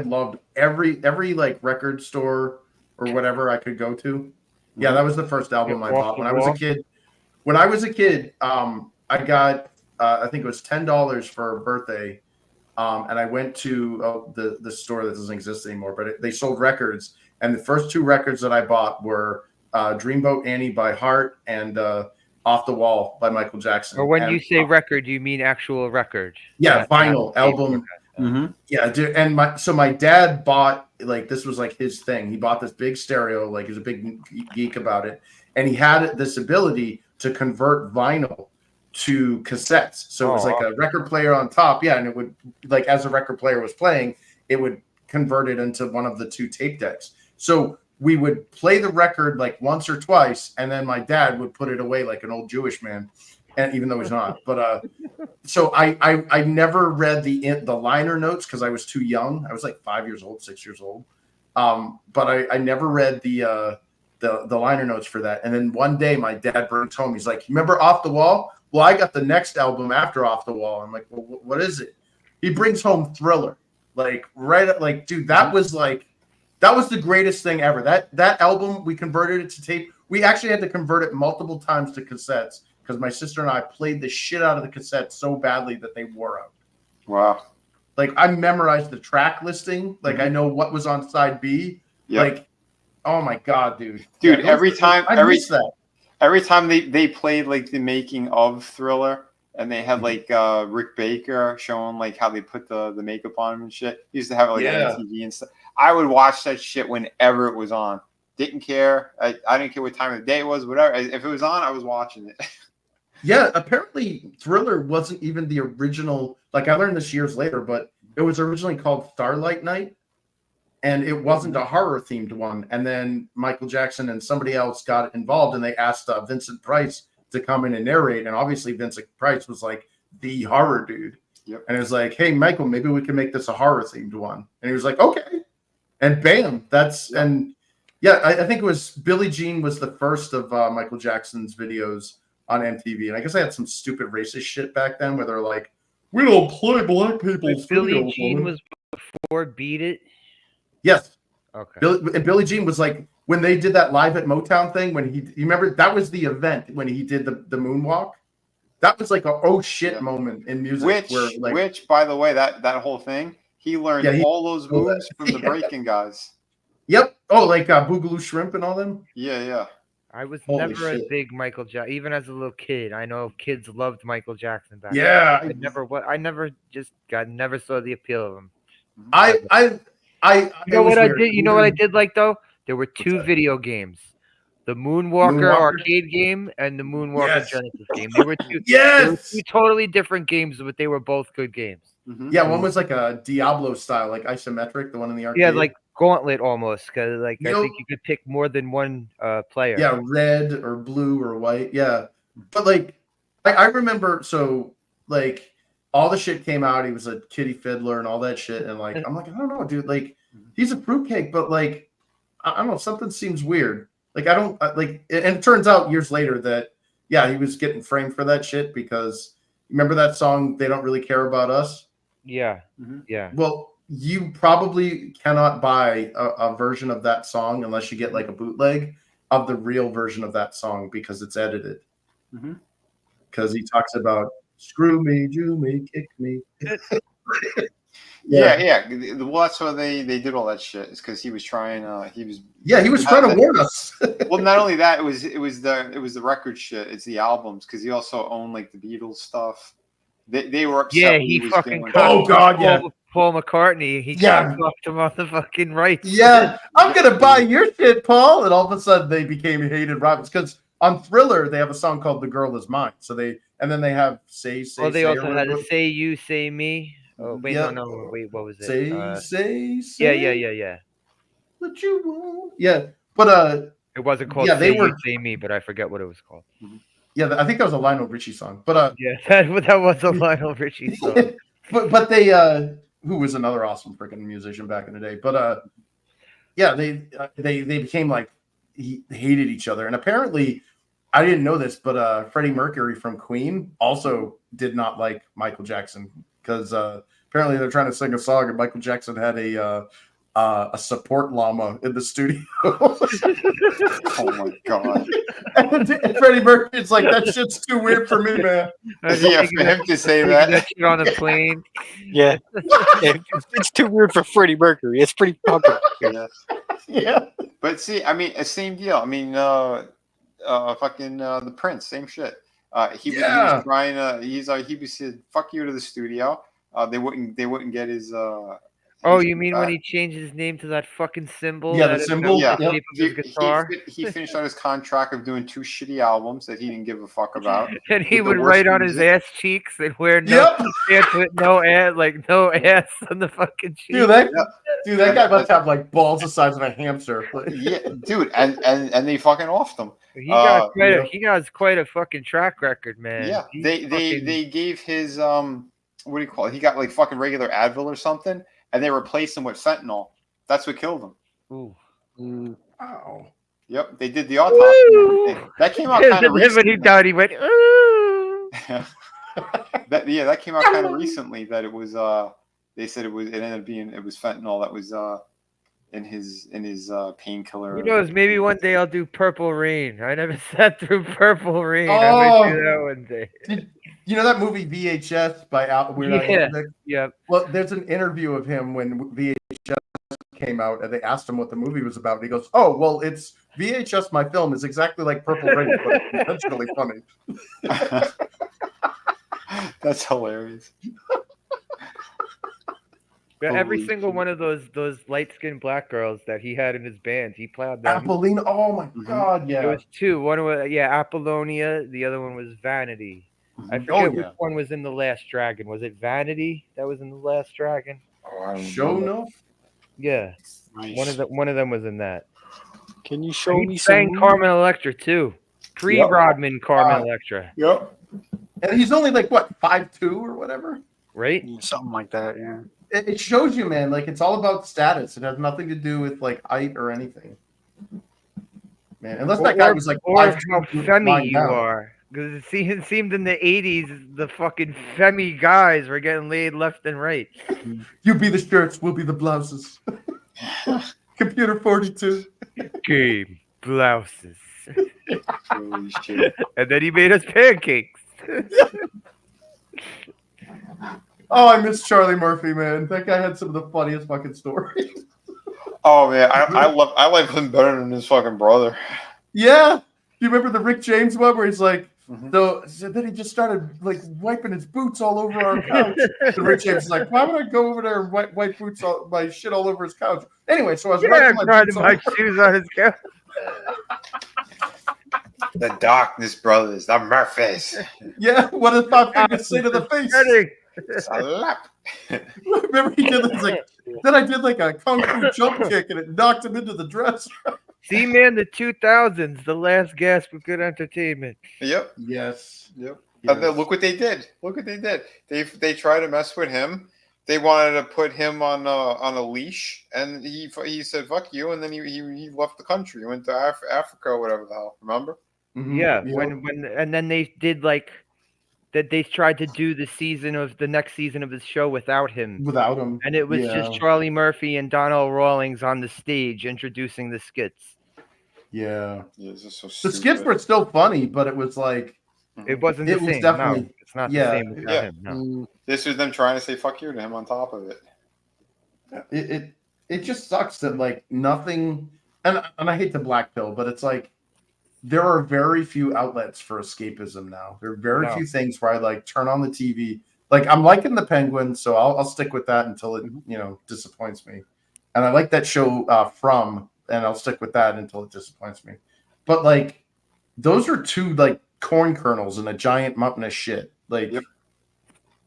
loved every like record store or whatever I could go to. Yeah, that was the first album I bought when I was a kid. When I was a kid, I got I think it was $10 for a birthday. And I went to the store that doesn't exist anymore, but they sold records. And the first 2 records that I bought were Dreamboat Annie by Heart and Off the Wall by Michael Jackson. Or when you say record, you mean actual record? Yeah, vinyl album. Mm-hmm. Yeah, dude. And my dad bought, like, this was like his thing. He bought this big stereo, like he was a big geek about it. And he had this ability to convert vinyl to cassettes. So it was like a record player on top. Yeah, and it would, like, as the record player was playing, it would convert it into one of the 2 tape decks. So we would play the record like once or twice, and then my dad would put it away like an old Jewish man, and even though he's not. But so I never read the liner notes because I was too young. I was like 5 years old, 6 years old. But I never read the liner notes for that. And then one day my dad brings home, he's like, "Remember Off the Wall? Well, I got the next album after Off the Wall." I'm like, "Well, what is it?" He brings home Thriller. Like, dude, that was the greatest thing ever. That album, we converted it to tape. We actually had to convert it multiple times to cassettes because my sister and I played the shit out of the cassettes so badly that they wore out. Wow. Like, I memorized the track listing. Like, I know what was on side B. Yep. Like, oh my God, dude. Dude, Yeah, every time they played like the making of Thriller, and they had like Rick Baker showing like how they put the makeup on him and shit. He used to have it like on TV and stuff. I would watch that shit whenever it was on. Didn't care. I didn't care what time of the day it was, whatever. If it was on, I was watching it. Yeah, apparently Thriller wasn't even the original. Like, I learned this years later, but it was originally called Starlight Night, and it wasn't a horror-themed one. And then Michael Jackson and somebody else got involved, and they asked Vincent Price to come in and narrate. And obviously Vincent Price was like the horror dude. Yep. And it was like, "Hey, Michael, maybe we can make this a horror-themed one." And he was like, "Okay." And bam, I think it was Billie Jean was the first of Michael Jackson's videos on MTV, and I guess I had some stupid racist shit back then where they're like, "We don't play black people's Billie videos." Jean was before Beat It. Yes. Okay. Billie Jean was like when they did that live at Motown thing. When you remember that was the event when he did the moonwalk. That was like a oh shit moment in music. Which, by the way, that whole thing, he learned all those moves from the breaking guys. Yep. Oh, like Boogaloo Shrimp and all them. Yeah. I was Holy never shit. a big Michael Jackson. Even as a little kid, I know kids loved Michael Jackson back Yeah. then. I never saw the appeal of him. You know what I did? You know what I did like though? There were two video games. The Moonwalker arcade game and the Moonwalker Genesis game. They were two totally different games, but they were both good games. Mm-hmm. Yeah, one was like a Diablo style, like isometric, the one in the arcade. Yeah, like Gauntlet almost, because I think you could pick more than one player. Yeah, red or blue or white. Yeah, but like I remember, so like all the shit came out. He was a kitty fiddler and all that shit, and like I'm like I don't know, dude. Like he's a fruitcake, but like I don't know, something seems weird. Like I don't like, and it turns out years later that he was getting framed for that shit because remember that song "They Don't Really Care About Us." Yeah, Well, you probably cannot buy a version of that song unless you get like a bootleg of the real version of that song because it's edited. Because he talks about screw me, Jew me, kick me. Yeah. Well, that's why they did all that shit. It's because he was trying. He was trying to warn us. Well, not only that, it was the record shit. It's the albums because he also owned like the Beatles stuff. They were upset. Yeah, he fucking. Paul McCartney. He fucked him off the fucking rights. Yeah, I'm gonna buy your shit, Paul. And all of a sudden they became hated rivals because on Thriller they have a song called "The Girl Is Mine." So they have say. Well, they also had a "Say You, Say Me." Oh wait, no. Wait, what was it? Say. Yeah. What you want? Yeah, but it wasn't called "Say You, Say Me," but I forget what it was called. Yeah, I think that was a Lionel Richie song. But that was a Lionel Richie song. but they who was another awesome freaking musician back in the day. But they became like they hated each other, and apparently I didn't know this, but Freddie Mercury from Queen also did not like Michael Jackson because apparently they're trying to sing a song, and Michael Jackson had a support llama in the studio. Oh my god! And Freddie Mercury's like, that shit's too weird for me, man. Yeah, for him to say that shit on a plane. Yeah, it's too weird for Freddie Mercury. It's pretty fucking. Yeah. But see, I mean, same deal. I mean, the Prince, same shit. He was trying. He said, "Fuck you" to the studio. They wouldn't get his. Oh, you mean when he changed his name to that fucking symbol? Yeah, the symbol. Yeah, his guitar. He finished on his contract of doing 2 shitty albums that he didn't give a fuck about. And he would write on his ass cheeks and wear no pants with no ass on the fucking cheeks. Dude, that guy must have like balls the size of a hamster. Yeah, dude, and they fucking offed him. He got quite a fucking track record, man. Yeah, they gave his what do you call it? He got like fucking regular Advil or something. And they replaced him with fentanyl. That's what killed him. Ooh. Wow. Yep, they did the autopsy. That came out kind of recently. When he died, he went, ooh. that came out kind of recently. That it was. They said it ended up being fentanyl that was in his painkiller. Who knows? Maybe one day I'll do Purple Rain. I never sat through Purple Rain. Oh, I might do that one day. You know that movie VHS by Weird Al Yankovic? Yeah. Well, there's an interview of him when VHS came out, and they asked him what the movie was about. And he goes, "Oh, well, it's VHS. My film is exactly like Purple Rain, but that's really funny." That's hilarious. Yeah, every single one of those light-skinned black girls that he had in his band, he plowed them. Apollina, oh my god, yeah. There was 2. One was Apollonia. The other one was Vanity. I forget which one was in The Last Dragon. Was it Vanity that was in The Last Dragon? Show enough? Yeah. Nice. One of them was in that. Can you show me some? Carmen Electra too. Pre-Rodman Carmen Electra. Yep. And he's only like what, 5'2" or whatever? Right? Something like that, yeah. It shows you, man, like it's all about status. It has nothing to do with like height or anything. Man, unless that guy was like or how funny you are. Because it seemed in the 80s, the fucking femi guys were getting laid left and right. You be the shirts, we'll be the blouses. Computer 42. Game blouses. Holy shit. And then he made us pancakes. Oh, I miss Charlie Murphy, man. That guy had some of the funniest fucking stories. Oh man, I like him better than his fucking brother. Yeah. Do you remember the Rick James one where he's like, Mhm. so then he just started like wiping his boots all over our couch. And Rick James is like, why would I go over there and wipe boots my shit all over his couch? Anyway, so I was wiping my grinding boots all my over. shoes on his couch. The Darkness Brothers, the Murphys. Yeah, what did my fingers say to the face? Ready. Slap. Remember he did this like then I did like a kung fu jump kick and it knocked him into the dresser. See, man, the 2000s, the last gasp of good entertainment. Yep. Yes. Yep. Yes. And then look what they did. Look what they did. They tried to mess with him. They wanted to put him on a leash, and he said "fuck you," and then he left the country. He went to Africa or whatever the hell. Remember? Mhm. Yeah, Yep. when and then they did like that. They tried to do the next season of his show without him, Without him. and it was just Charlie Murphy and Donnell Rawlings on the stage introducing the skits. Yeah. Yeah, this is so The stupid. skits were still funny, but it was like It wasn't the It was same. definitely- No, it's not yeah, the same without yeah. him. No. This was them trying to say "fuck you" to him on top of it. it just sucks that like nothing and I hate to black pill, but it's like there are very few outlets for escapism now. There are very No. few things where I like turn on the TV. Like I'm liking the Penguin, so I'll stick with that until it disappoints me. And I like that show From, and I'll stick with that until it disappoints me. But like those are two like corn kernels in a giant mountain of shit. Like, Yep.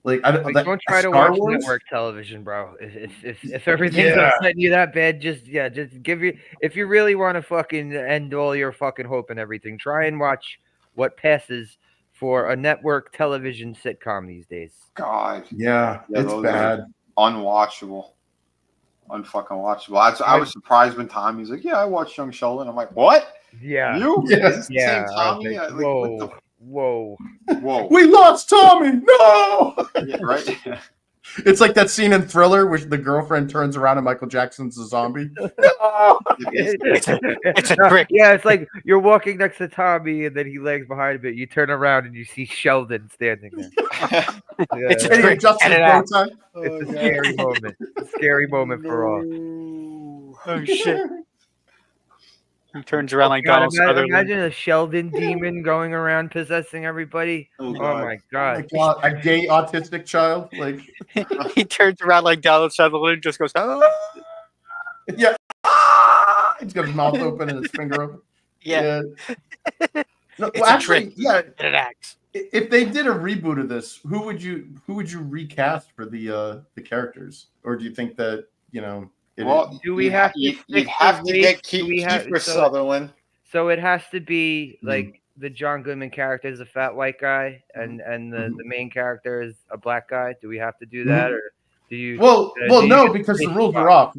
like I Like, don't try to Star watch Wars? network television, bro. If everything's upsetting you that bad, just give you. If you really want to fucking end all your fucking hope and everything, try and watch what passes for a network television sitcom these days. God, Yeah, Yeah, it's those bad. unwatchable, unfucking watchable. I was surprised when Tommy's like, "Yeah, I watched Young Sheldon." I'm like, "What? Yeah, You? Yeah. Is this the yeah. same I was Tommy?" like, Like, whoa, whoa. Whoa, We lost Tommy. No. yeah, right? It's like that scene in Thriller where the girlfriend turns around and Michael Jackson's a zombie. No! It's a trick. Yeah, it's like you're walking next to Tommy and then he lags behind a bit. You turn around and you see Sheldon standing there. Yeah, It's a And he trick. adjusts his Edit bow out. tie. it's a scary moment. A scary moment for all. Oh shit! He turns around like God, Donald Sutherland. imagine a Sheldon demon going around possessing everybody. Oh, Oh God. my Oh my god. God, a gay autistic child. Like, He turns around like Donald Sutherland, just goes, "Oh, yeah. Ah! He's got his mouth open and his finger open. yeah." No, It's well, a actually, trick. yeah. And it acts. If they did a reboot of this, who would you recast for the characters, or do you think that Well, Do we have to You'd stick have to to get race? Do we have- Kiefer so- Sutherland. So it has to be Mhm. like the John Goodman character is a fat white guy, and the Mhm. main character is a black guy. Do we have to do that, or do you? Well, do you no, just because the race rules swap? are off.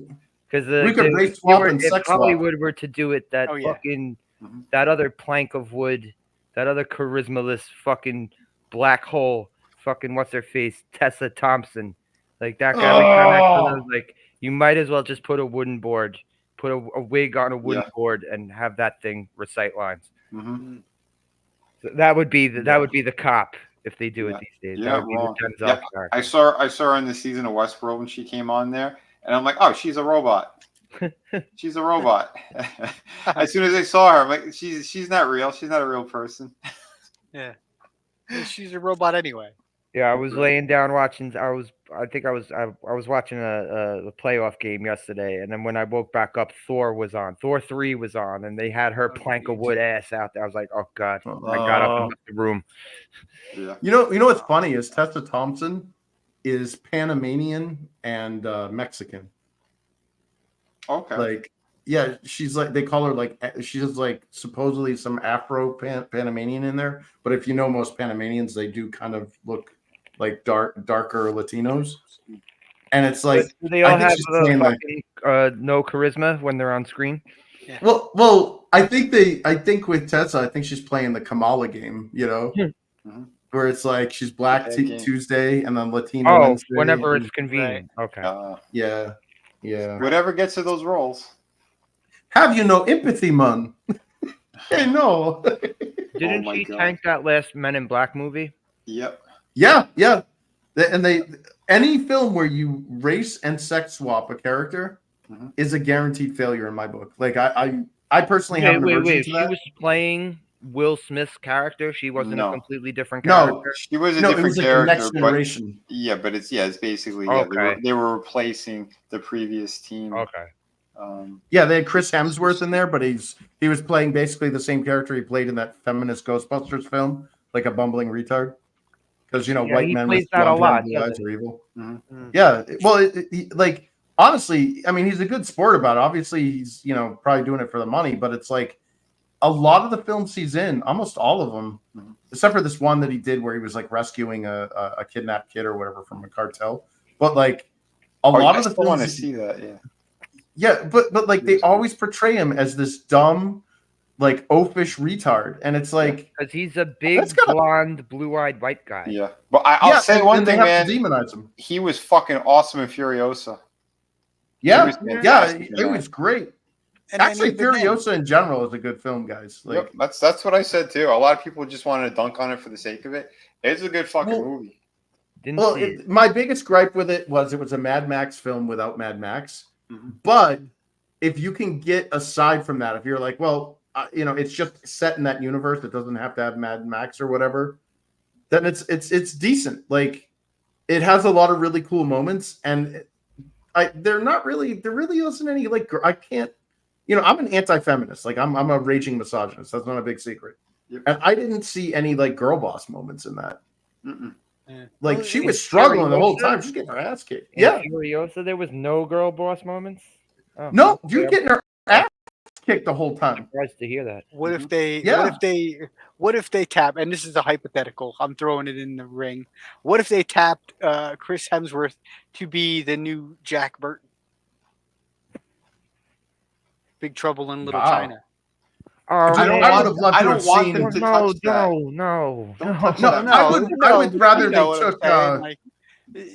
Because we could race swap and if sex swap. Hollywood were to do it, that Oh, yeah. fucking Mhm. that other plank of wood, that other charismaless fucking black hole, fucking what's her face, Tessa Thompson, like that guy. Like, that actor, Oh. like you might as well just put a wooden board, put a wig on a wooden board, and have that thing recite lines. Mm-hmm. So that would be the cop if they do it Yeah. these days. Yeah, That would be wrong. the Denzel Yeah, character. I saw her in the season of Westworld when she came on there, and I'm like, oh, she's a robot. She's a robot. As soon as I saw her, I'm like, she's not real. She's not a real person. Yeah. She's a robot anyway. Yeah, I was laying down watching. I was watching a playoff game yesterday, and then when I woke back up, Thor was on. Thor 3 was on, and they had her plank of wood ass out there. I was like, oh god! I got up and left the room. Yeah. You know what's funny is Tessa Thompson is Panamanian and Mexican. Okay. Like, yeah, she's like they call her like she's like supposedly some Afro Panamanian in there. But if you know most Panamanians, they do kind of look like darker Latinos. And it's like But do they all I think have she's saying, like- no charisma when they're on screen? well, I think with Tessa, I think she's playing the Kamala game, you know, Mhm. where it's like she's Black That game. Tuesday and then Latino Oh, Wednesday. whenever and- it's convenient. Okay. yeah. Whatever gets to those roles. Have you no empathy, man? Hey, no. Didn't my she God. tank that last Men in Black movie? Yep. Yeah. And any film where you race and sex swap a character Mhm. is a guaranteed failure in my book. Like I personally have an aversion to She that. was playing Will Smith's character. She wasn't a No. completely different No, character. She was a it different was like the character, next but generation. yeah, but it's basically Okay. they were replacing the previous team. Okay. Yeah, they had Chris Hemsworth in there, but he was playing basically the same character he played in that feminist Ghostbusters film, like a bumbling retard. Because white he men plays with that a blonde hair lot, and blue eyes doesn't are evil. Mhm. Yeah, well, like honestly, I mean, he's a good sport about it. Obviously, he's probably doing it for the money, but it's like a lot of the films he's in, almost all of them, except for this one that he did where he was like rescuing a kidnapped kid or whatever from a cartel. But like a lot of the films, I want to see that. Yeah. yeah, but like they always portray him as this dumb, like oafish retard, and it's like because he's a big blonde, blue-eyed white guy. Yeah, but I'll say and one they thing, have man. to demonize him. He was fucking awesome in Furiosa. Yeah, was yeah, fantastic in it that. was great. And Actually, then even then- Furiosa in general is a good film, guys. Like, Yep, that's what I said too. A lot of people just wanted to dunk on it for the sake of it. It's a good fucking movie. Didn't see it. my biggest gripe with it was a Mad Max film without Mad Max. Mm-hmm. But if you can get aside from that, if you're like, well, it's just set in that universe, it doesn't have to have Mad Max or whatever, then it's decent. Like, it has a lot of really cool moments, and there really isn't any like I can't. I'm an anti-feminist. Like I'm a raging misogynist. That's not a big secret. Yep. And I didn't see any like girl boss moments in that. Mm-mm. Like Well, she in was struggling the whole Furiosa? time. She's getting her ass kicked. In Yeah. Furiosa, there was no girl boss moments. Oh, No, okay, you're I'm getting her ass kicked the whole time. surprised to hear that. What if they? Yeah. What if they tap? And this is a hypothetical. I'm throwing it in the ring. What if they tapped Chris Hemsworth to be the new Jack Burton? Big Trouble in Little Wow. China. Oh, I man. would have loved I to don't have want seen. them to no, touch that. no. Don't touch No, that. I would rather you they know what I'm took. saying, like,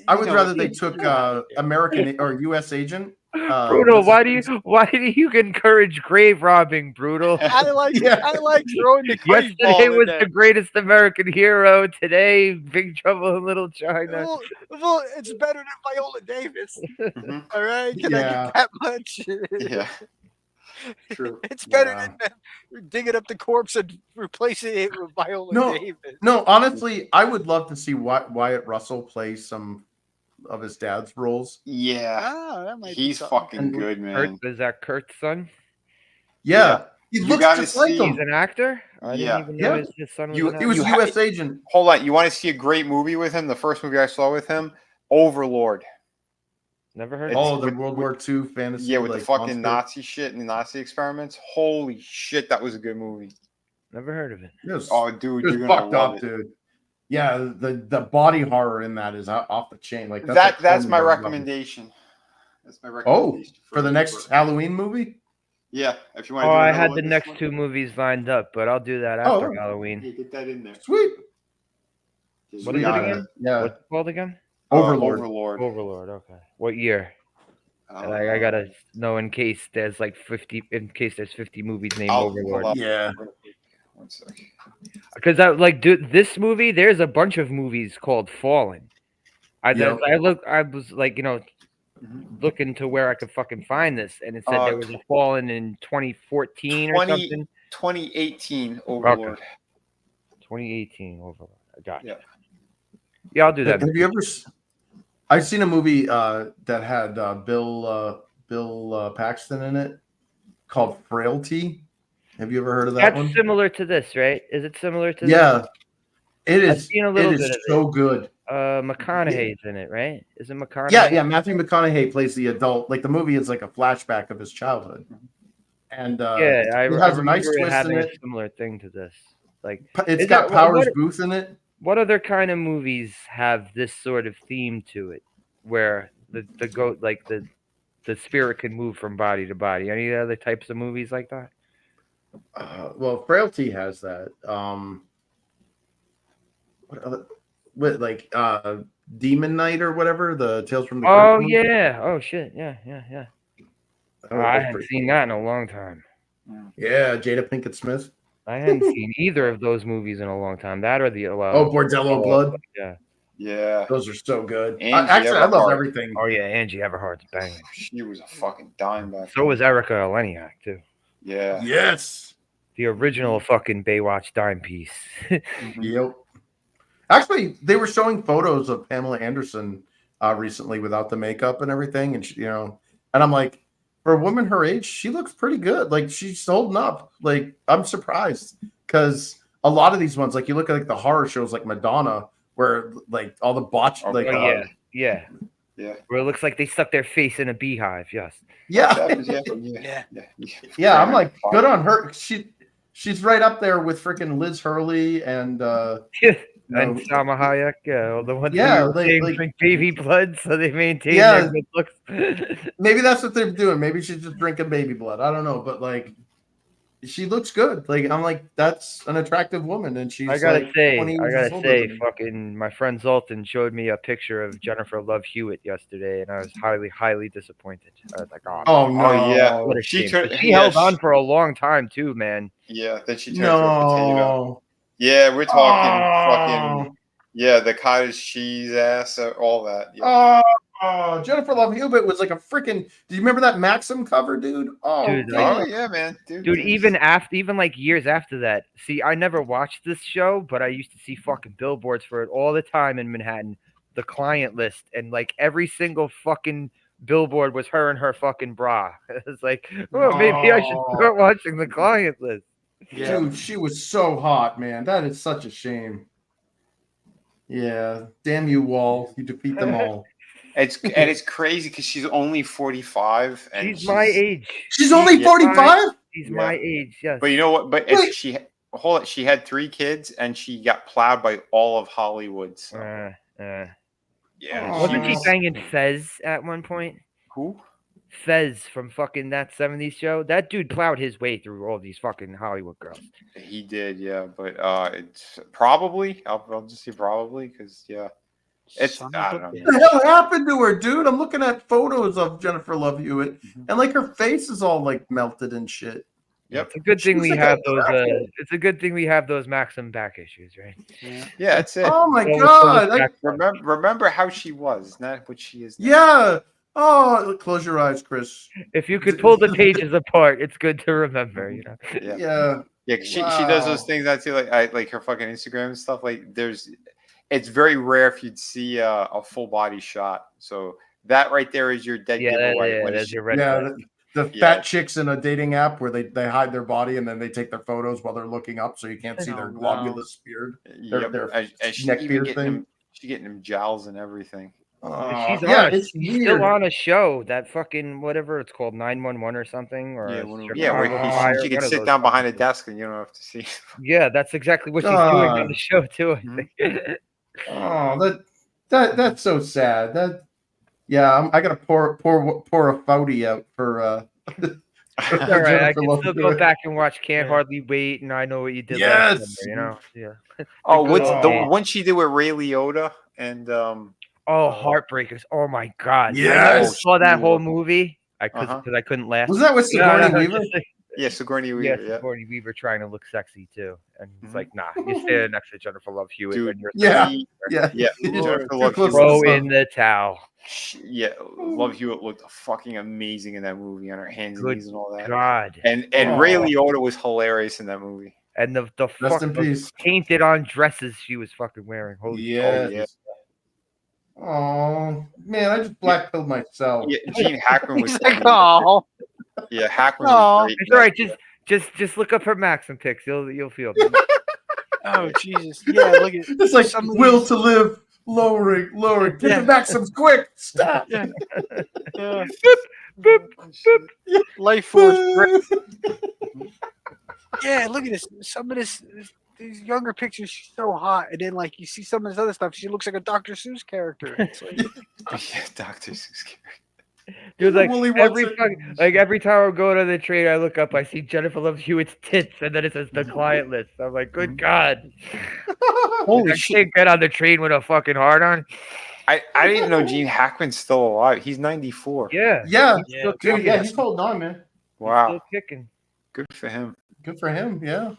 I would you know, rather they it's- took yeah. American or U.S. agent. Brutal, why do you encourage grave robbing, Brutal? I like Yeah. throwing the grave ball Yesterday in was there. the greatest American hero. Today, Big Trouble in Little China. Well, it's better than Viola Davis. Mhm. All right, can I Yeah. get that much? Yeah. True. It's better Yeah. than digging up the corpse and replacing it with Viola No. Davis. No, honestly, I would love to see Wyatt Russell play some of his dad's roles. Yeah. Ah, that might be He's something. fucking good, man. Is that Kurt's son? Yeah, he You looks gotta just like see- He's him. an actor? I Yeah. didn't even know Yeah. his son was You- an He was actor. You U.S. agent. Hold on. You want to see a great movie with him? The first movie I saw with him, Overlord. Never heard It's- of Oh, the with- World War II fantasy. Yeah, with like, the fucking monster. Nazi shit and the Nazi experiments. Holy shit, that was a good movie. Never heard of it. It was, Oh, dude, it was you're gonna fucked love up, it. dude. Yeah, the body horror in that is off the chain. Like That's my Cronenberg level. recommendation. That's my Oh, recommendation for the next Halloween movie. Yeah, if you want to. Oh, do I another had one the this next month, two movies lined up, but I'll do that Oh, after yeah. Halloween. yeah, get that in there. Sweet. What is it Yeah, again? Yeah. What's it called again? Overlord. Overlord. Overlord. Okay. What year? I gotta know in case there's 50 movies named I'll Overlord. pull up Yeah. real quick. 1 second. Because dude, this movie, there's a bunch of movies called Fallen. I was like, looking to where I could fucking find this, and it said there was a Fallen in 2014 or something. 2018 Overlord. 2018 Overlord. I got you. Yeah. Yeah, I'll do that. Have you ever? I've seen a movie that had Bill Paxton in it called Frailty. Have you ever heard of that That's one? similar to this, right? Is it similar to Yeah, it I've is. seen a little It bit is of so good. this? McConaughey's in it, right? Is it McConaughey? Yeah. Matthew McConaughey plays the adult. Like the movie is like a flashback of his childhood, and I it has a nice remember it twist in having a it. similar thing to this. Like, It's is got it- Powers what- Booth in it. what other kind of movies have this sort of theme to it, where the goat, like the spirit can move from body to body? Any other types of movies like that? Well, Frailty has that. What other? What like Demon Knight or whatever? The Tales from the Crypt. Oh one? yeah. Oh shit. Yeah. That I was hadn't pretty seen cool. that in a long time. Yeah, Jada Pinkett Smith. I hadn't seen either of those movies in a long time. That or the Oh, Bordello Blood. Yeah. Yeah. Those are so good. Angie Actually, I love Everhart. everything. Oh yeah, Angie Everhart's banging. She was a fucking dime back So then. was Erica Eleniak too. Yeah. Yes. The original fucking Baywatch dime piece. Yep. Actually, they were showing photos of Pamela Anderson recently without the makeup and everything, and she, and I'm like, for a woman her age, she looks pretty good. Like she's holding up. Like I'm surprised because a lot of these ones, like you look at like the horror shows, like Madonna, where like all the botched, Oh, like yeah. Where it looks like they stuck their face in a beehive. Yes. Yeah. I'm like, good on her. She's right up there with freaking Liz Hurley and and Salma Hayek, the ones yeah, who drink baby blood, so they maintain Yeah. their good looks. Maybe that's what they're doing. Maybe she's just drinking baby blood. I don't know, but like, she looks good. Like I'm like, that's an attractive woman, and she's. I gotta like say, 20 years older than me. fucking my friend Zoltan showed me a picture of Jennifer Love Hewitt yesterday, and I was highly disappointed. I was like, Oh no, yeah. what a She shame. turned- She yeah, held she- on for a long time too, man. Yeah, then she turned to a potato. no. Yeah, we're talking Oh. fucking the cottage cheese ass, all that. Yeah. Oh, Jennifer Love Hewitt was like a freaking. Do you remember that Maxim cover, dude? Oh, Dude, damn. Oh yeah, man, dude. Even like years after that. See, I never watched this show, but I used to see fucking billboards for it all the time in Manhattan. The Client List, and like every single fucking billboard was her and her fucking bra. It's like, oh, maybe I should start watching The Client List. Yeah. Dude, she was so hot, man. That is such a shame. Yeah, damn you, Wall. You defeat them all. It's crazy because she's only 45 and She's my age. She's only 45? She's my age, yes. But you know what? But Wait. she had 3 kids and she got plowed by all of Hollywood. So. Oh. Wasn't she banging Fez at one point? Who? Fez from fucking that 70s show. That dude plowed his way through all these fucking Hollywood girls. He did, yeah. But it's probably. I'll just say probably because it's. I don't know. What the hell happened to her, dude? I'm looking at photos of Jennifer Love Hewitt, and like her face is all like melted and shit. Yep. It's a good thing She we looks like have a those. crackhead. It's a good thing we have those Maxim back issues, right? Yeah, that's it. Oh my So- god! I- Remember how she was, not what she is now. yeah. Oh, close your eyes, Chris. If you could pull the pages apart, it's good to remember. You know. Yeah. Yeah, 'cause she does those Wow. things that too, like her fucking Instagram and stuff. Like, it's very rare if you'd see a full body shot. So that right there is your dead giveaway. When that's she- your red Yeah, flag. the fat chicks in a dating app where they hide their body and then they take their photos while they're looking up, so you can't see their globulous beard. Yep, their and she's neck even beard getting thing. them. She's getting them jowls and everything. She's it's she's weird. still on a show, that fucking whatever it's called, 911 or something, or Where Fire, she one can of sit those down behind a fucking desk and you don't have to see. Yeah, that's exactly what she's doing on God. the show too. I think. Oh, that's so sad. I gotta pour a fouty out for All right, I Jennifer can Love still go Hewitt. back and watch Can't Hardly Wait, and I Know What You Did Yes! last summer, you know? Yeah. Oh, The what's good the old one she did with Ray Liotta and Oh, Heartbreakers. Oh my god. I Yes! never saw that whole movie. Because Uh-huh. I couldn't laugh. Was that with Sigourney Weaver? Yeah, Sigourney Yeah, Weaver. Yeah. Sigourney Weaver trying to look sexy too. And it's like, nah, you stand next to Jennifer Love Hewitt Dude, when you're Yeah. sexy. Yeah. Yeah, Too Jennifer Love close Hewitt. Throw to the in the towel. Yeah, Love Hewitt looked fucking amazing in that movie on her hands and Good knees and all that. God. And Ray Liotta was hilarious in that movie. And the Rest in peace. painted on dresses she was fucking wearing. Holy Yes. yeah. Oh man, I just black-pilled myself. Yeah, Gene Hackman was. He's like, oh, Yeah, Hackman Aw. was great. It's all right. Just look up her Maxim pics. You'll feel better. oh, Jesus. Yeah, look at It's like some of will these- to live, lowering. Get Yeah. the Maxims quick. Stop. Yeah. Boop, boop. Life Force. Great. Yeah, look at this. Some of these younger pictures, she's so hot, and then like you see some of this other stuff, she looks like a Dr. Seuss character. It's like, Yeah, Dr. Seuss. Dude, like Wooly every wants it. fucking, like every time I go to the train, I look up, I see Jennifer Love Hewitt's tits, and then it says the client list. I'm like, good God. Holy I shit! can't get on the train with a fucking hard on. I didn't know Gene Hackman's still alive. He's 94. Yeah. Yeah, He's still dude. kicking. Yeah, he's holding on, man. Wow. Still kicking. Good for him. Good for him. Yeah.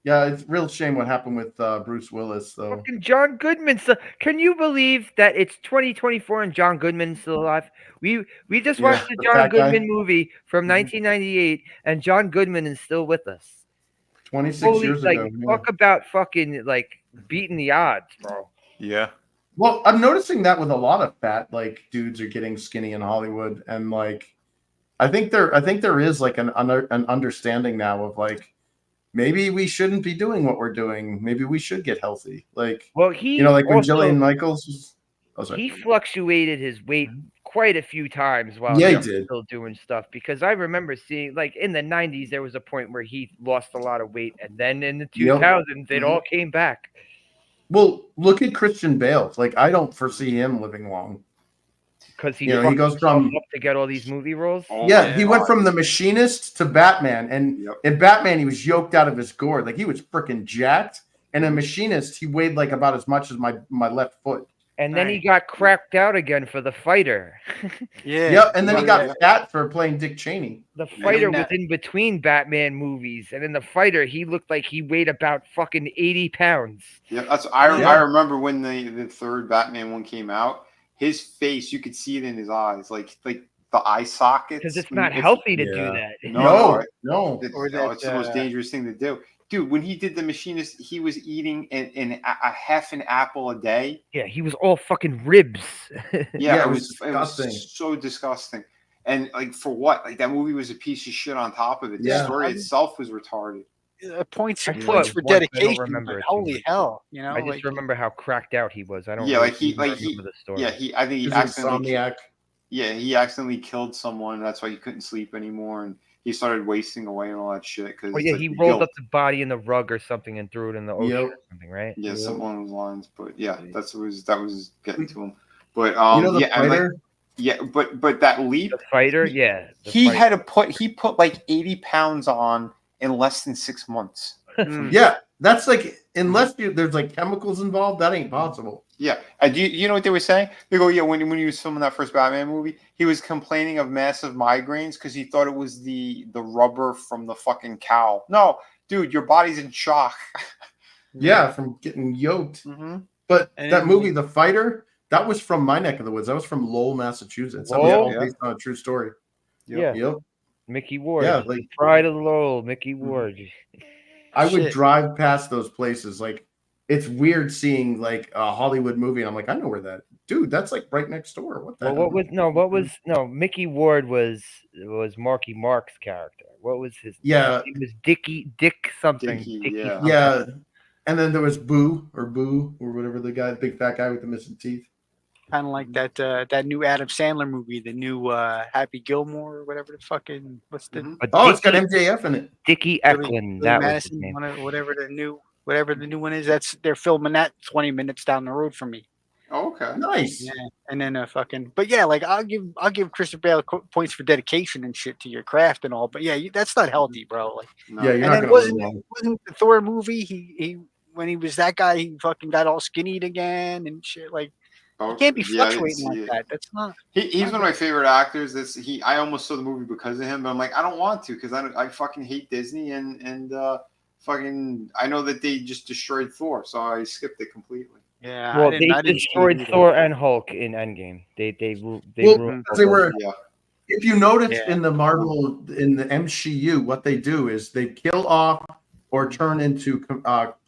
Yeah, it's a real shame what happened with Bruce Willis, though. Fucking John Goodman. So, can you believe that it's 2024 and John Goodman's still alive? We just Yeah, watched the the John fat guy. Goodman movie from Mhm. 1998, and John Goodman is still with us. 26 years like, ago. Yeah. talk about fucking like beating the odds, bro. Yeah. Well, I'm noticing that with a lot of fat like dudes are getting skinny in Hollywood, and like I think there is like an understanding now of like maybe we shouldn't be doing what we're doing. Maybe we should get healthy. Like, Well, he like when also, Jillian Michaels was. Oh, sorry. he fluctuated his weight quite a few times while Yeah, he he was did. still doing stuff, because I remember seeing, like, in the 90s there was a point where he lost a lot of weight, and then in the 2000s it all came back. Well, look at Christian Bale. Like, I don't foresee him living long. Because he, he goes from up to get all these movie roles. Oh yeah, my he went God. from the Machinist to Batman, and Yep. in Batman he was yoked out of his gourd, like he was freaking jacked. And in Machinist he weighed like about as much as my left foot. And then he got cracked out again for The Fighter. Yeah. Yep, and then he got Yeah. fat for playing Dick Cheney. The Fighter then, was in between Batman movies, and in The Fighter he looked like he weighed about fucking 80 pounds. Yeah, I remember when the third Batman one came out. His face, you could see it in his eyes, like the eye sockets. Because it's not healthy to do that. No. It's the most dangerous thing to do. Dude, when he did The Machinist, he was eating a half an apple a day. Yeah, he was all fucking ribs. Yeah, it it was disgusting. so disgusting. And like for what? Like that movie was a piece of shit on top of it. The Yeah. story itself was retarded. Points I for saw it once, I don't dedication. remember But it too holy much. hell, you know! I just like, remember how cracked out he was. I don't Yeah, really like he remember the story. I think he He's an accidentally insomniac. he accidentally killed someone. That's why he couldn't sleep anymore, and he started wasting away and all that shit. Because Oh yeah, he rolled up the body in the rug or something and threw it in the ocean or something, right? Yeah, Yep. something along those lines. But yeah, that was getting to him. But The Fighter? but that leap, The Fighter, yeah. he put like 80 pounds on in less than 6 months. Yeah, that's like unless there's like chemicals involved, that ain't possible. Yeah, and you know what they were saying? They go, yeah, when he was filming that first Batman movie, he was complaining of massive migraines because he thought it was the rubber from the fucking cow. No, dude, your body's in shock. Yeah, from getting yoked. Mm-hmm. But And that then- movie, The Fighter, that was from my neck of the woods. That was from Lowell, Massachusetts. That was Lowell? all based on a true story. Yeah. Yep. Mickey Ward. Yeah, like Pride of Lowell, Mickey Ward. I would Shit. drive past those places. Like it's weird seeing like a Hollywood movie, and I'm like, I know where that, dude. That's like right next door. What the? Well, Mickey Ward was Marky Mark's character. What was his Yeah. name? It was Dick something. Dickie, Dickie yeah. something. Yeah. And then there was Boo or whatever the guy, the big fat guy with the missing teeth. kind of like that new Adam Sandler movie, the new Happy Gilmore or whatever the fucking what's the But Oh, it's got Dickie- MJF in it. Dickie Billy- Eklund. Billy That was his Madison, name. whatever the new one is. That's they're filming that 20 minutes down the road from me. Oh, okay. Nice. Yeah, and then but yeah, like I'll give Christian Bale points for dedication and shit to your craft and all. But yeah, that's not healthy, bro. Like, No. Yeah, you're and not then gonna wasn't live long. the Thor movie? He when he was that guy, he fucking got all skinnied again and shit. Like, you can't be Yeah, I didn't fluctuating see like it. that. That's not. He's one of my favorite actors. I almost saw the movie because of him, but I'm like, I don't want to because I fucking hate Disney and fucking I know that they just destroyed Thor, so I skipped it completely. Yeah, Well, I didn't see destroyed it either. Thor and Hulk in Endgame. They Well, ruined they both were. of them. Yeah. If you notice Yeah. in the MCU, what they do is they kill off or turn into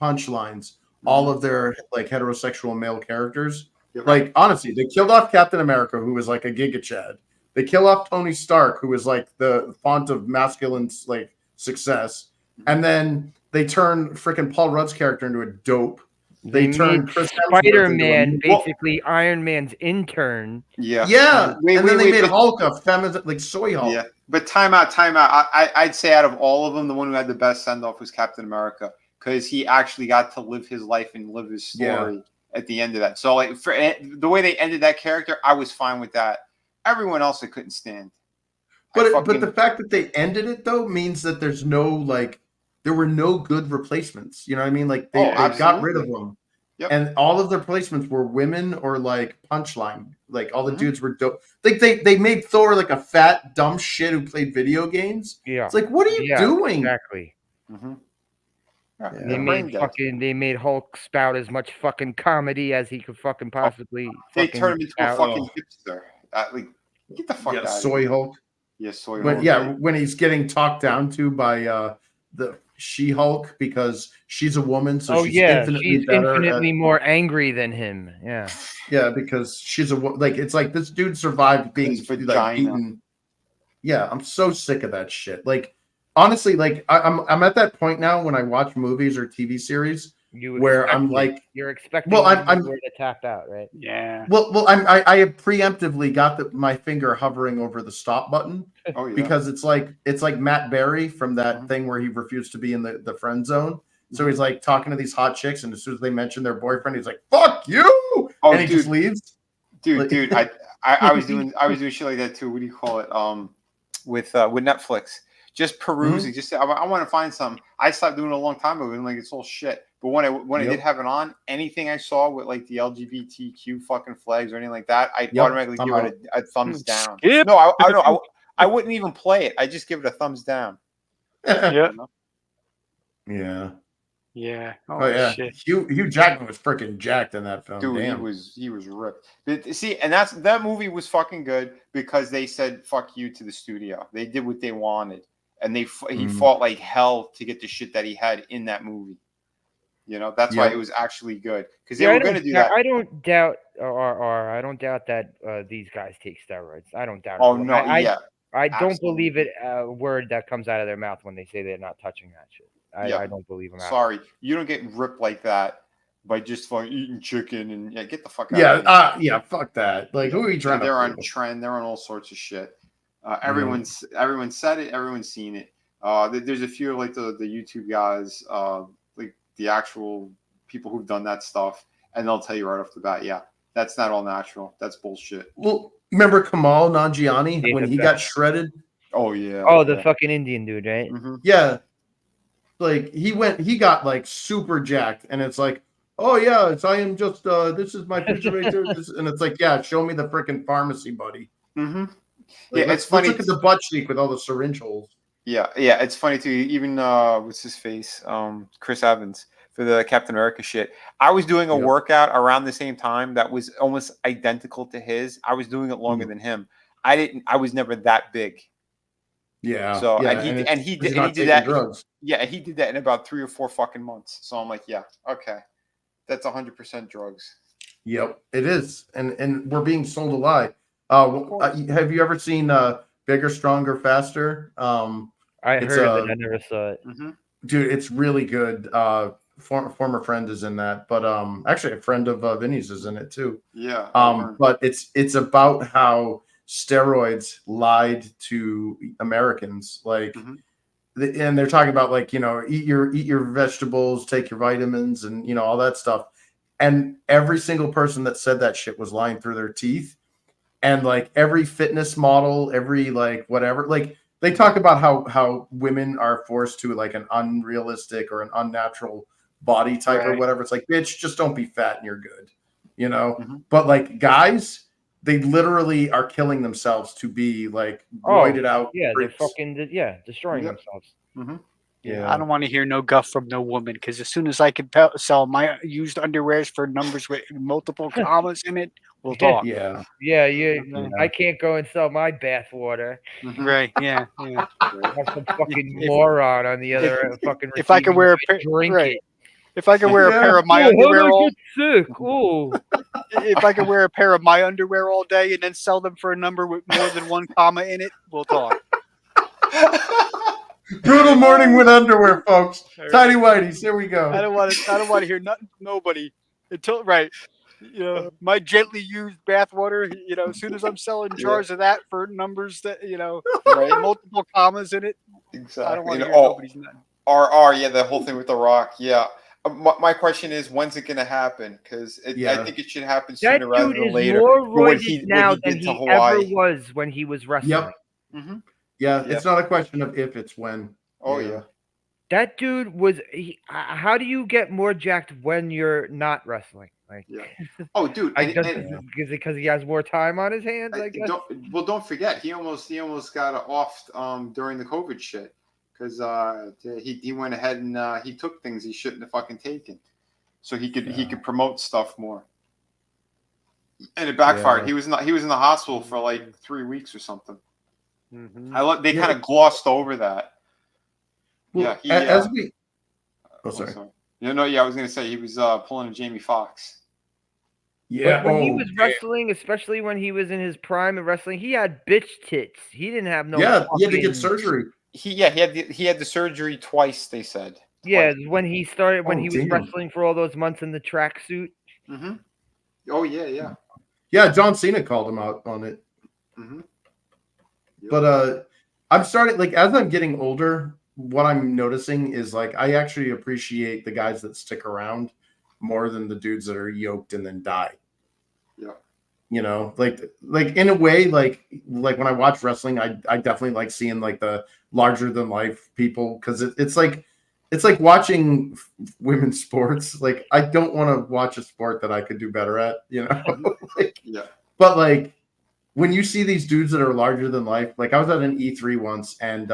punchlines all of their like heterosexual male characters. Yep. Like honestly, they killed off Captain America, who was like a Giga Chad. They kill off Tony Stark, who was like the font of masculine like success, and then they turn freaking Paul Rudd's character into a dope. They turn made Chris Hemsworth into Spider-Man, a- basically Iron Man's intern. Yeah. Yeah, Wait, and then wait, they wait, made but- Hulk a feminine, like soy Hulk. Yeah, but time out. I'd say out of all of them, the one who had the best send off was Captain America because he actually got to live his life and live his story at the end of that. So like for the way they ended that character, I was fine with that. Everyone else I couldn't stand. But the fact that they ended it though means that there's no like there were no good replacements. You know what I mean? Like they got rid of them. Yep. And all of their replacements were women or like Punchline. Like all the dudes were dope. Like they made Thor like a fat dumb shit who played video games. Yeah. It's like, what are you doing? Exactly. Yeah, They made Hulk spout as much fucking comedy as he could fucking possibly. They turned him into a fucking hipster. Like, get the fuck out of Soy here. Hulk. Yeah, Soy But Hulk. yeah, when he's getting talked down to by the She-Hulk because she's a woman, so she's infinitely more angry than him. Yeah. Yeah, because she's it's like this dude survived being like beaten. Yeah, I'm so sick of that shit. Like honestly, like I'm at that point now when I watch movies or TV series where I'm like, you're expecting I'm to tap out, right? Yeah. Well, I have preemptively got my finger hovering over the stop button because it's like Matt Berry from that thing where he refused to be in the friend zone. So he's like talking to these hot chicks, and as soon as they mention their boyfriend, he's like, "Fuck you!" and he just leaves. Dude, I was doing shit like that too. What do you call it? With Netflix, just perusing. Just I want to find something. I stopped doing it a long time ago, and like it's all shit. But when I did have it on, anything I saw with like the LGBTQ fucking flags or anything like that, I automatically give it a thumbs down. No, I wouldn't even play it. I just give it a thumbs down. Yeah. Yeah. Yeah. Oh yeah. Shit. Hugh Jackman was freaking jacked in that film. Dude, damn. he was ripped. But see, and that movie was fucking good because they said "fuck you" to the studio. They did what they wanted, and he fought like hell to get the shit that he had in that movie. You know, that's why it was actually good because they were going to do that. I don't doubt, I don't doubt that these guys take steroids. I don't doubt. Oh no, yeah. I don't believe it a word that comes out of their mouth when they say they're not touching that shit. I don't believe them. Sorry, you don't get ripped like that by just eating chicken and get the fuck out. of here. Fuck that. Like, who are you trying to? They're on trend. They're on all sorts of shit. Everyone's said it. Everyone's seen it. There's a few like the YouTube guys, like the actual people who've done that stuff, and they'll tell you right off the bat, yeah, that's not all natural. That's bullshit. Well, remember Kamal Nanjiani when he got shredded? Oh yeah. Oh, the fucking Indian dude, right? Yeah. Like he got like super jacked, and it's like, oh yeah, I am just this is my refrigerator, and it's like, yeah, show me the freaking pharmacy, buddy. Like, it's funny. Let's look at the butt cheek with all the syringe holes. Yeah, it's funny too. Even what's his face, Chris Evans for the Captain America shit. I was doing a workout around the same time that was almost identical to his. I was doing it longer than him. I was never that big. Yeah. So and he did that. Drugs. Yeah, he did that in about 3 or 4 fucking months. So I'm like, yeah, okay, that's 100% drugs. Yep, it is, and we're being sold a lie. Have you ever seen Bigger, Stronger, Faster? I heard it. I never saw it. Dude, it's really good. Former friend is in that, but actually a friend of Vinny's is in it too. Yeah. But it's about how steroids lied to Americans, like, and they're talking about like, eat your vegetables, take your vitamins, and all that stuff. And every single person that said that shit was lying through their teeth. And like every fitness model, every like whatever, like they talk about how women are forced to like an unrealistic or an unnatural body type or whatever. It's like, bitch, just don't be fat and you're good, But like guys, they literally are killing themselves to be like roided out. Yeah, they're fucking destroying themselves. Yeah, I don't want to hear no guff from no woman because as soon as I can sell my used underwears for numbers with multiple commas in it, we'll talk. Yeah. I can't go and sell my bath water. Right? Yeah. Have some fucking moron on the other fucking. If I could wear a if I could wear a pair of my underwear all sick. If I could wear a pair of my underwear all day and then sell them for a number with more than one comma in it, we'll talk. Brutal morning with underwear, folks. Tidy whities, here we go. I don't want to hear nobody until my gently used bathwater. As soon as I'm selling jars of that for numbers that multiple commas in it. Exactly. I don't want to hear nobody's nothing. RR, the whole thing with The Rock. Yeah, My question is, when's it going to happen? Because I think it should happen That sooner rather dude than is later. more for what roided what now did than to he ever Hawaii. was when he was wrestling. Yep. Mhm. Yeah, Yeah. it's not a question of if, it's when. Oh yeah. That dude was. How do you get more jacked when you're not wrestling? Like, Yeah. Oh, dude. I And, just and, is it because he has more time on his hands? I guess. don't forget, he almost got off during the COVID shit because he went ahead and he took things he shouldn't have fucking taken, so he could promote stuff more. And it backfired. Yeah. He was in the hospital for like 3 weeks or something. Mm-hmm. They kind of glossed over that. Well, Yeah. as we. Oh, sorry. I was gonna say he was pulling a Jamie Foxx. Yeah. But when he was wrestling, especially when he was in his prime of wrestling, he had bitch tits. He didn't have no. Yeah, he had to fucking- get surgery. He had the surgery twice. They said. Yeah, Twice. when he started, when Oh, he was damn. wrestling for all those months in the tracksuit. Mm-hmm. Oh yeah. Yeah, John Cena called him out on it. Mm-hmm. Yep. But I'm starting, like, as I'm getting older, what I'm noticing is, like, I actually appreciate the guys that stick around more than the dudes that are yoked and then die. Yeah. You know, like in a way, like when I watch wrestling, I definitely like seeing like the larger than life people, because it's like watching women's sports. Like, I don't want to watch a sport that I could do better at, you know. Like, Yeah. But like when you see these dudes that are larger than life, like I was at an E3 once, and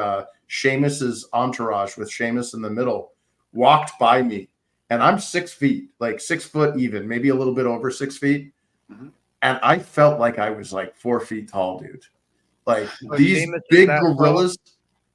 Sheamus's entourage with Sheamus in the middle walked by me, and I'm 6 feet, like 6 foot even, maybe a little bit over 6 feet. Mm-hmm. And I felt like I was like 4 feet tall, dude. Like these Sheamus big gorillas.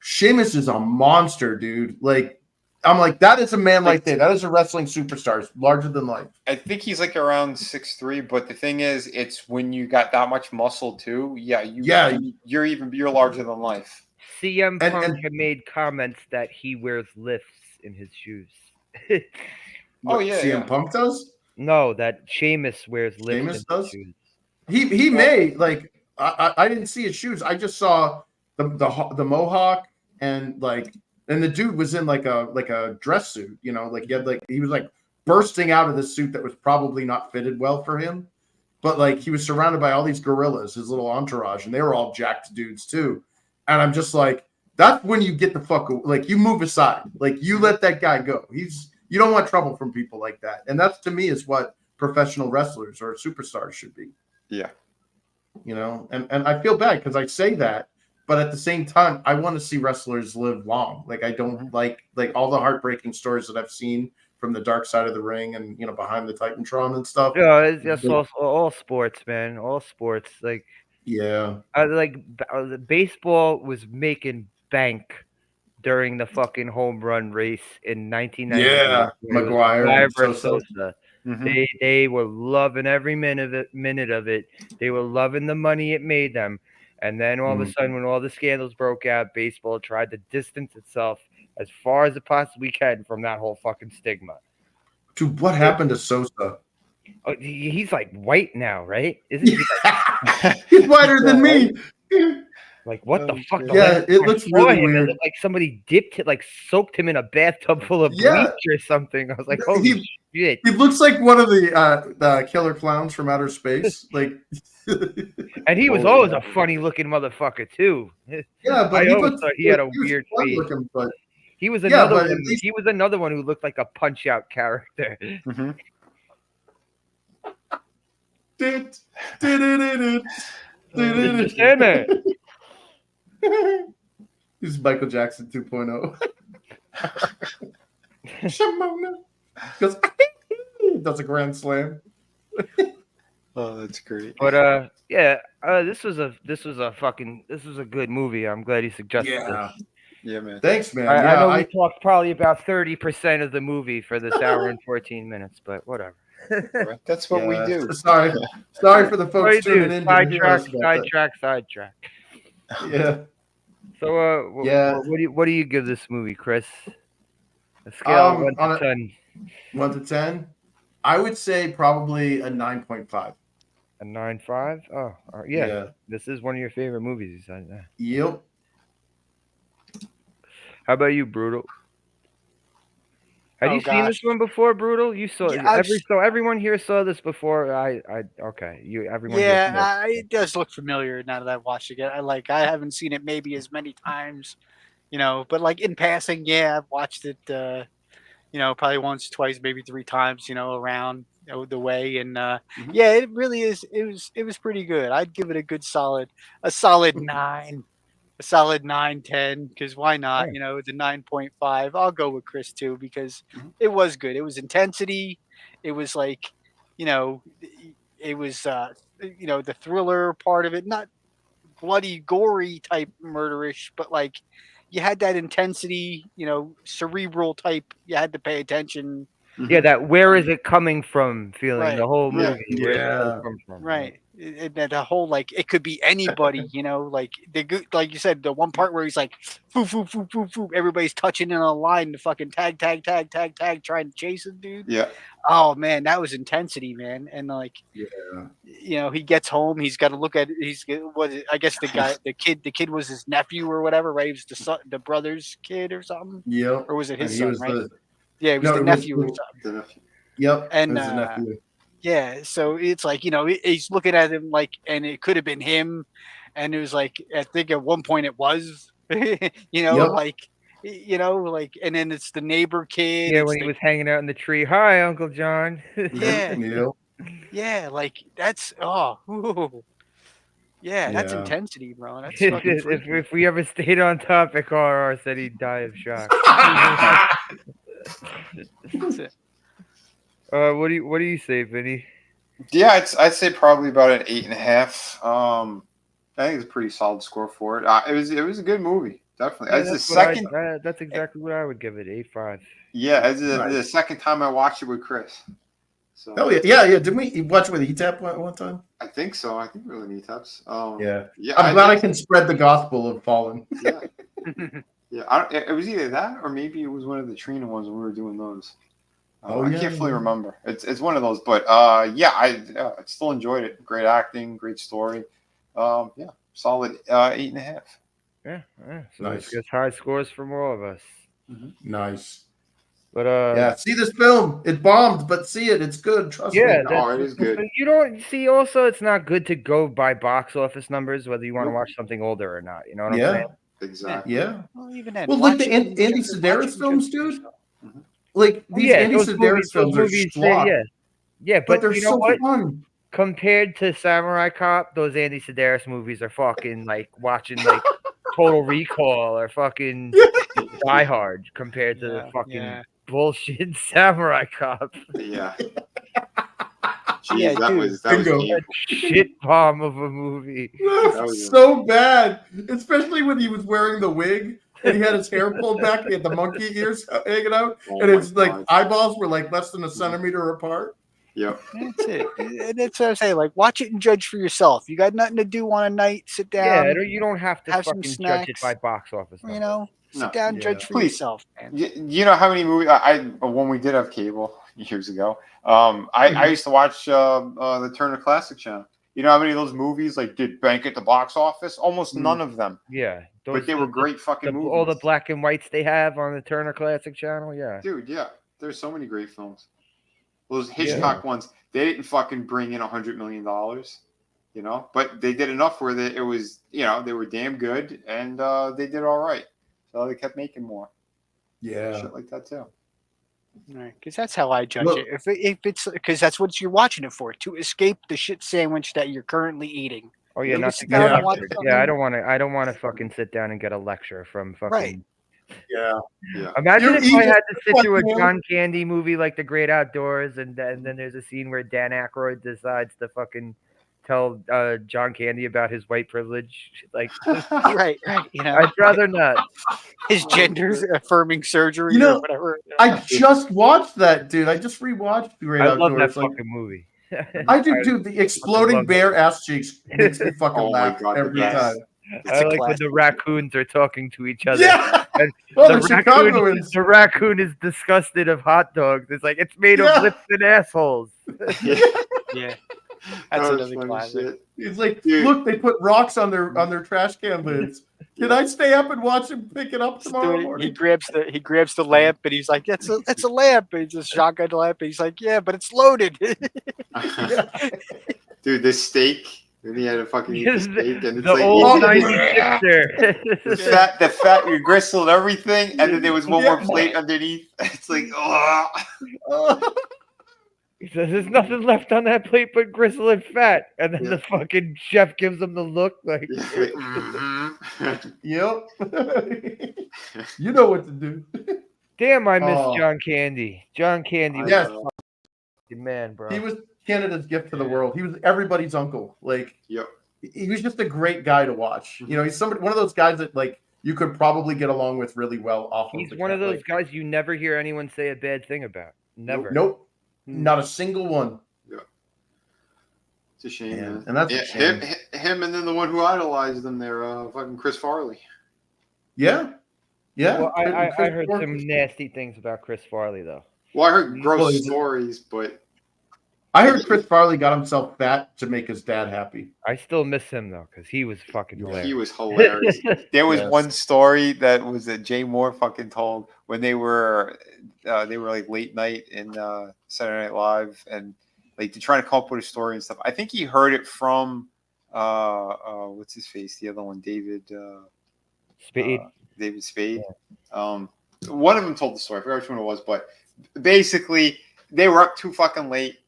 Sheamus is a monster, dude. Like, I'm like, that is a man right there. That is a wrestling superstar, larger than life. I think he's like around 6'3", but the thing is, it's when you got that much muscle too. Yeah, you're larger than life. CM Punk had made comments that he wears lifts in his shoes. CM Punk does? No, that Sheamus wears lifts in his shoes. He may, like, I didn't see his shoes. I just saw the mohawk, and the dude was in like a dress suit, you know, like he was like bursting out of this suit that was probably not fitted well for him, but like he was surrounded by all these gorillas, his little entourage, and they were all jacked dudes too. And I'm just like, that's when you get the fuck, like, you move aside, like you let that guy go. You don't want trouble from people like that, and that's, to me, is what professional wrestlers or superstars should be. Yeah. You know, and I feel bad because I say that, but at the same time, I want to see wrestlers live long. Like, I don't like all the heartbreaking stories that I've seen from the dark side of the ring and, you know, behind the Titantron and stuff. Yeah, it's just all sports, man. All sports. Like, yeah. Baseball was making bank during the fucking home run race in 1990. Yeah, McGuire versus Sosa. Mm-hmm. They were loving every minute of it. They were loving the money it made them. And then all of a sudden, when all the scandals broke out, baseball tried to distance itself as far as it possibly can from that whole fucking stigma. Dude, what happened to Sosa? Oh, he's like white now, right? Isn't he? He's whiter than me. Like, what the fuck? Yeah, it looks really weird. Like somebody dipped it, like soaked him in a bathtub full of bleach or something. I was like, holy shit. He looks like one of the killer clowns from outer space. Like, and he was always a funny looking motherfucker too. Yeah, but I always thought he had a weird face. He was another one. He was another one who looked like a Punch Out character. Mm-hmm. This is Michael Jackson 2.0. Shimona goes, does a grand slam. Oh, that's great. But this was a good movie. I'm glad he suggested this. Yeah, man. Thanks, man. I know we talked probably about 30% of the movie for this hour and 14 minutes, but whatever. That's what we do. Sorry for the folks tuning in. Sidetrack. Yeah. So, what do you give this movie, Chris? A scale of 1 to 10. 1 to 10? I would say probably a 9.5. A 9.5? Oh, yeah. This is one of your favorite movies, you said. Yep. How about you, Brutal? Have you seen this one before, Brutal? You saw Yeah, so everyone here saw this before. Okay. Everyone here saw yeah, it does look familiar now that I've watched it again. I haven't seen it maybe as many times, but like in passing, yeah, I've watched it. Probably once, twice, maybe three times. Around the way, and yeah, it really is. It was pretty good. I'd give it a solid 9. A solid 9, 10, because why not? Yeah. The 9.5. I'll go with Chris too because it was good. It was intensity. It was like, it was the thriller part of it, not bloody, gory type murderish, but like you had that intensity, cerebral type. You had to pay attention. Yeah, that where is it coming from feeling Right. the whole movie. Yeah. Where does it come from? Right. The whole like it could be anybody, like like you said, the one part where he's like, foo, foo, foo, foo, foo, everybody's touching in a line to fucking tag, tag, tag, tag, tag, trying to chase him, dude. Yeah. Oh man, that was intensity, man. And like, he gets home, he's got to look at I guess the kid was his nephew or whatever, right? He was the brother's kid or something. Yep. Or was it his And son, right? Yeah, it was the nephew or something. Yep. And it was the nephew. yeah, so it's like, he's looking at him like, and it could have been him. And it was like, I think at one point it was, Yep. like, and then it's the neighbor kid. Yeah, it's when he was hanging out in the tree. Hi, Uncle John. Yeah. Yep. Yeah, like that's, ooh. Yeah, that's Yeah. intensity, bro. That's fucking freaky. if we ever stayed on topic, RR said he'd die of shock. That's it. What do you say, Vinny? Yeah, I'd say probably about an 8.5. I think it's a pretty solid score for it. It was a good movie, definitely. Yeah, As the second, that's exactly what I would give it. 8.5. yeah, as Nice. the second time I watched it with Chris. So Oh yeah. Didn't we watch it with ETAP one time? I think so. I think we were ETAPs. Yeah. I'm glad I can spread the gospel of Fallen. Yeah. Yeah, it was either that or maybe it was one of the Trina ones when we were doing those. I can't fully remember. It's one of those, but yeah, I still enjoyed it. Great acting, great story. Yeah, solid 8.5. Yeah. So Nice. it's just high scores from all of us. Nice. But Yeah, see this film. It bombed, but see it. It's good. Trust me. Oh, it is good. You don't see. Also, it's not good to go by box office numbers, whether you want to watch something older or not. You know what I'm saying? Exactly. Yeah. Well, even then, Well, like the watch it- Andy watch Sedaris it films, just dude. yourself. Like these Andy those Sedaris films are schlock, Yeah, but but they're you know so what? fun. Compared to Samurai Cop, those Andy Sedaris movies are fucking like watching like Total Recall or fucking Die Hard compared to the fucking bullshit Samurai Cop. Yeah. Yeah, Jeez, that dude. was Bingo. painful. Shit bomb of a movie. That was so bad, especially when he was wearing the wig and he had his hair pulled back. He had the monkey ears hanging out, Oh and my it's like God. eyeballs were like less than a centimeter apart. Yep. That's it. And that's what I'm saying. Like, watch it and judge for yourself. You got nothing to do on a night. Sit down. Yeah, you don't have to have some fucking judge it snacks, by box office. numbers. Sit No. down, Yeah. judge for Please. yourself, man. You know how many movies when we did have cable years ago, I used to watch the Turner Classic Channel. You know how many of those movies like did bank at the box office? Almost none of them. Yeah, But they were great fucking movies. All the black and whites they have on the Turner Classic Channel. Yeah, Dude, yeah. There's so many great films. Those Hitchcock ones, they didn't fucking bring in $100 million, but they did enough where it was, they were damn good and they did all right. So they kept making more. Yeah. Shit like that too. Right, because that's how I judge Look. it. If it's because that's what you're watching it for, to escape the shit sandwich that you're currently eating. Oh yeah, You not sit to down get and watch lectured. something. Yeah, I don't want to fucking sit down and get a lecture from fucking. Right. Yeah. Yeah. Imagine You're if I evil. had to sit through a Fuck, man. John Candy movie like The Great Outdoors, and then there's a scene where Dan Aykroyd decides to fucking tell John Candy about his white privilege. Like, Right. I'd rather not. His gender affirming surgery or whatever. I just watched that, dude. I just rewatched Great I love that Outdoors. Like, fucking movie. I do too. The exploding love bear ass cheeks makes me fucking Oh my laugh God, the every best. time. I like when the raccoons are talking to each other. Yeah. And Oh, the Chicagoans. the raccoon is disgusted of hot dogs. It's like it's made Yeah. of lips and assholes. Yeah. That's That was another funny classic. shit. He's like, Dude. look, they put rocks on their trash can lids. Can I stay up and watch him pick it up tomorrow morning? He grabs the lamp and he's like, it's a lamp. And it's a shotgun lamp. And he's like, yeah, but it's loaded. Dude, this steak. Then he had to fucking eat the steak, and it's the like old eating 90s the fat, your gristle and everything, and then there was one more plate underneath. It's like, oh. He says, "There's nothing left on that plate but gristle and fat," and then the fucking chef gives him the look like, Yep. You know what to do. "Damn, I miss John Candy. John Candy was Yes. fucking man, bro. He was Canada's gift to the world. He was everybody's uncle. Like, he was just a great guy to watch. You know, he's one of those guys that like you could probably get along with really well off of. He's one of those guys you never hear anyone say a bad thing about. Never. Nope. Not a single one. Yeah. It's a shame, man. And that's a shame. Him and then the one who idolized them there, fucking Chris Farley. Yeah. Yeah. Well, I heard some nasty things about Chris Farley, though. Well, I heard gross stories, but I heard Chris Farley got himself fat to make his dad happy. I still miss him, though, because he was fucking hilarious. He was hilarious. There was one story that was that Jay Moore fucking told when they were like late night in Saturday Night Live, and like they're trying to come up with a story and stuff. I think he heard it from what's his face, the other one, David Spade. David Spade. Yeah. One of them told the story. I forgot which one it was, but basically they were up too fucking late,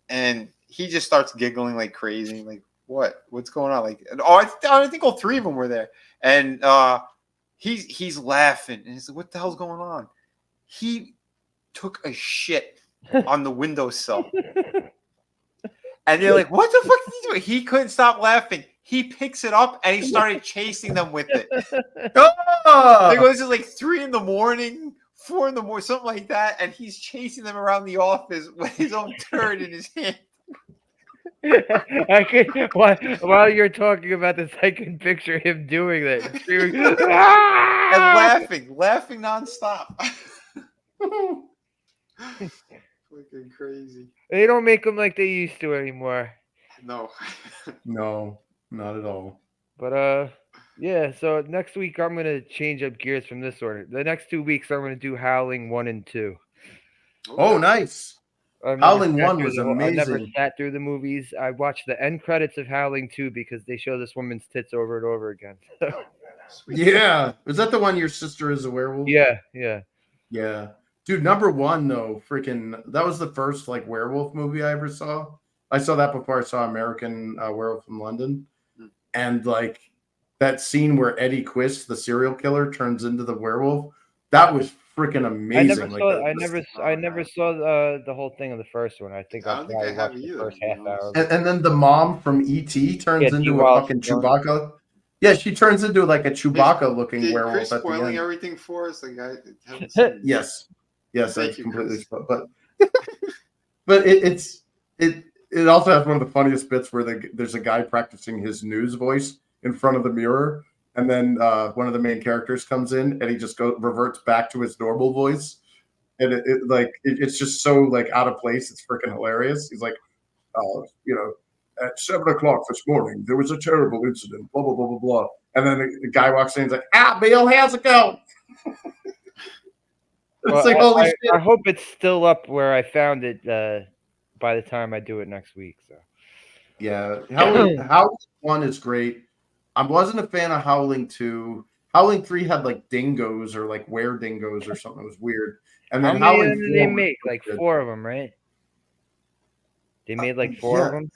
and he just starts giggling like crazy, like what's going on? Like, I think all three of them were there, and he's laughing, and he's like, what the hell's going on? He took a shit on the windowsill. And they're like, what the fuck is he doing? He couldn't stop laughing. He picks it up and he started chasing them with it. It goes to like 3 in the morning, 4 in the morning, something like that. And he's chasing them around the office with his own turd in his hand. I can, while you're talking about this, I can picture him doing that. Screaming, and laughing nonstop. Fucking crazy. They don't make them like they used to anymore. No. No, not at all. But yeah, so next week I'm gonna change up gears from this order. The next 2 weeks I'm gonna do Howling 1 and 2. Oh, nice. Howling 1 was amazing. I never sat through the movies. I watched the end credits of Howling 2 because they show this woman's tits over and over again. Yeah. Was that the one Your Sister is a Werewolf? Yeah. Yeah. Dude, number 1 though, freaking that was the first like werewolf movie I ever saw. I saw that before I saw American Werewolf in London. And like that scene where Eddie Quist, the serial killer, turns into the werewolf, that was freaking amazing. I never saw the whole thing of the first one. I think I probably watched the first half hour. And then the mom from E.T. turns into a fucking Chewbacca. Yeah, she turns into like a Chewbacca-looking werewolf. Chris at the end. spoiling everything for us? Like I haven't seen it. Yes, Thank that's you, completely. Chris. But it also has one of the funniest bits where there's a guy practicing his news voice in front of the mirror, and then one of the main characters comes in and he just reverts back to his normal voice, and it's just so like out of place. It's freaking hilarious. He's like, at 7 o'clock this morning there was a terrible incident. Blah blah blah blah blah. And then the guy walks in. And he's like, Bill, how's it going? Well, like, holy shit. I hope it's still up where I found it by the time I do it next week. So yeah, Howling 1 is great. I wasn't a fan of Howling 2. Howling 3 had like dingoes or like dingoes or something. It was weird. And then how many Howling did they make? Like 4 of them, right? They made like 4 of them.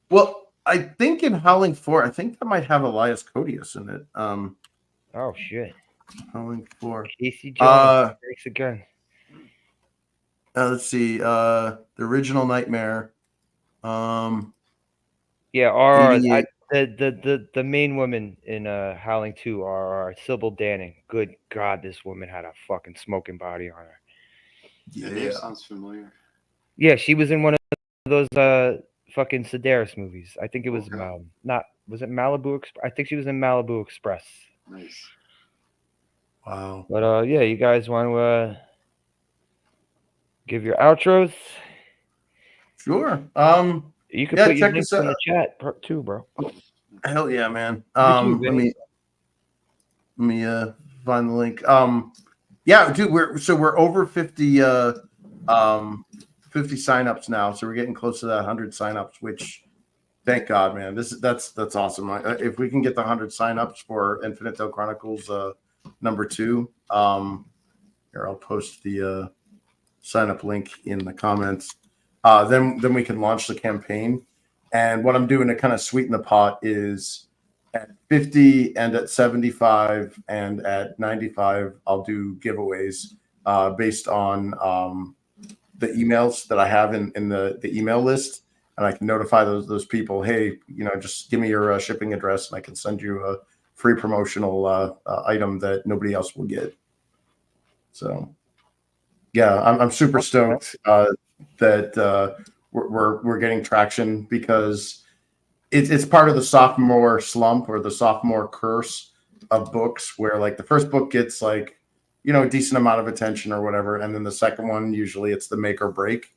Well, I think in Howling 4, I think that might have Elias Koteas in it. Oh shit. Howling 4. Casey Jones breaks again. Let's see. The original Nightmare. Yeah, RR. The main woman in Howling 2, RR, Sybil Danning. Good God, this woman had a fucking smoking body on her. Yeah, name sounds familiar. Yeah, she was in one of those fucking Sedaris movies. I think it was was it Malibu Express? I think she was in Malibu Express. Nice. Wow. But yeah, you guys want to give your outros? Sure. You can Yeah, put your check links us in out. the chat too, bro. Hell yeah, man. You too, Let Vinny. me find the link. Yeah, dude, we're over 50 50 signups now, so we're getting close to that 100 signups, which thank God, man. That's awesome. If we can get the 100 signups for Infinite Tale Chronicles number 2, here I'll post the sign up link in the comments. Then we can launch the campaign. And what I'm doing to kind of sweeten the pot is at 50 and at 75 and at 95, I'll do giveaways based on the emails that I have in the email list. And I can notify those people, hey, just give me your shipping address and I can send you a free promotional item that nobody else will get. So, yeah, I'm super stoked that we're getting traction because it's part of the sophomore slump or the sophomore curse of books where like the first book gets like a decent amount of attention or whatever, and then the second one usually it's the make or break.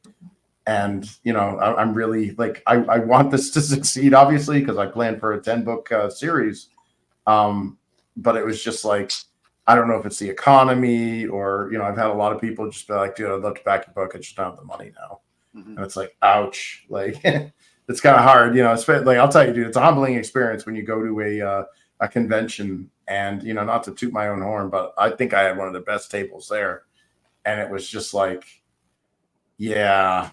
And I'm really like I want this to succeed, obviously, because I planned for a 10-book series, but it was just like I don't know if it's the economy or I've had a lot of people just be like, dude, I'd love to back your book, I just don't have the money now. And it's like, ouch, like it's kind of hard, like I'll tell you, dude, it's a humbling experience when you go to a convention and not to toot my own horn, but I think I had one of the best tables there, and it was just like, yeah,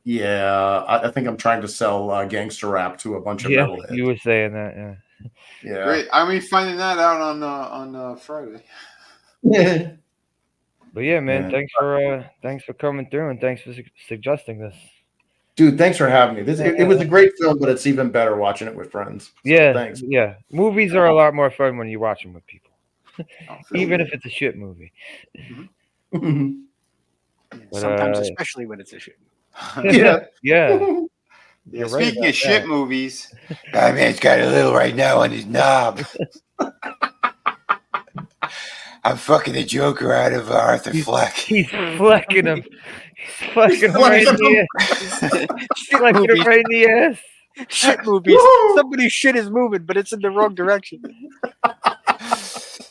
I think I'm trying to sell gangster rap to a bunch of metalheads. You were saying that, Yeah. Great. I mean, finding that out on Friday. But yeah, man, Yeah. thanks for coming through and thanks for suggesting this. Dude, thanks for having me. It was a great film, but it's even better watching it with friends. So, thanks. Yeah. Movies are a lot more fun when you watch them with people, even Sure. if it's a shit movie. But, sometimes, especially when it's a shit. Yeah. You're Speaking right of shit movies, that man's got a little right now on his knob. I'm fucking the Joker out of Arthur Fleck. He's flecking him. He's flecking him right in the ass. Flecking him right in the ass. Shit movies. Somebody's shit is moving, but it's in the wrong direction.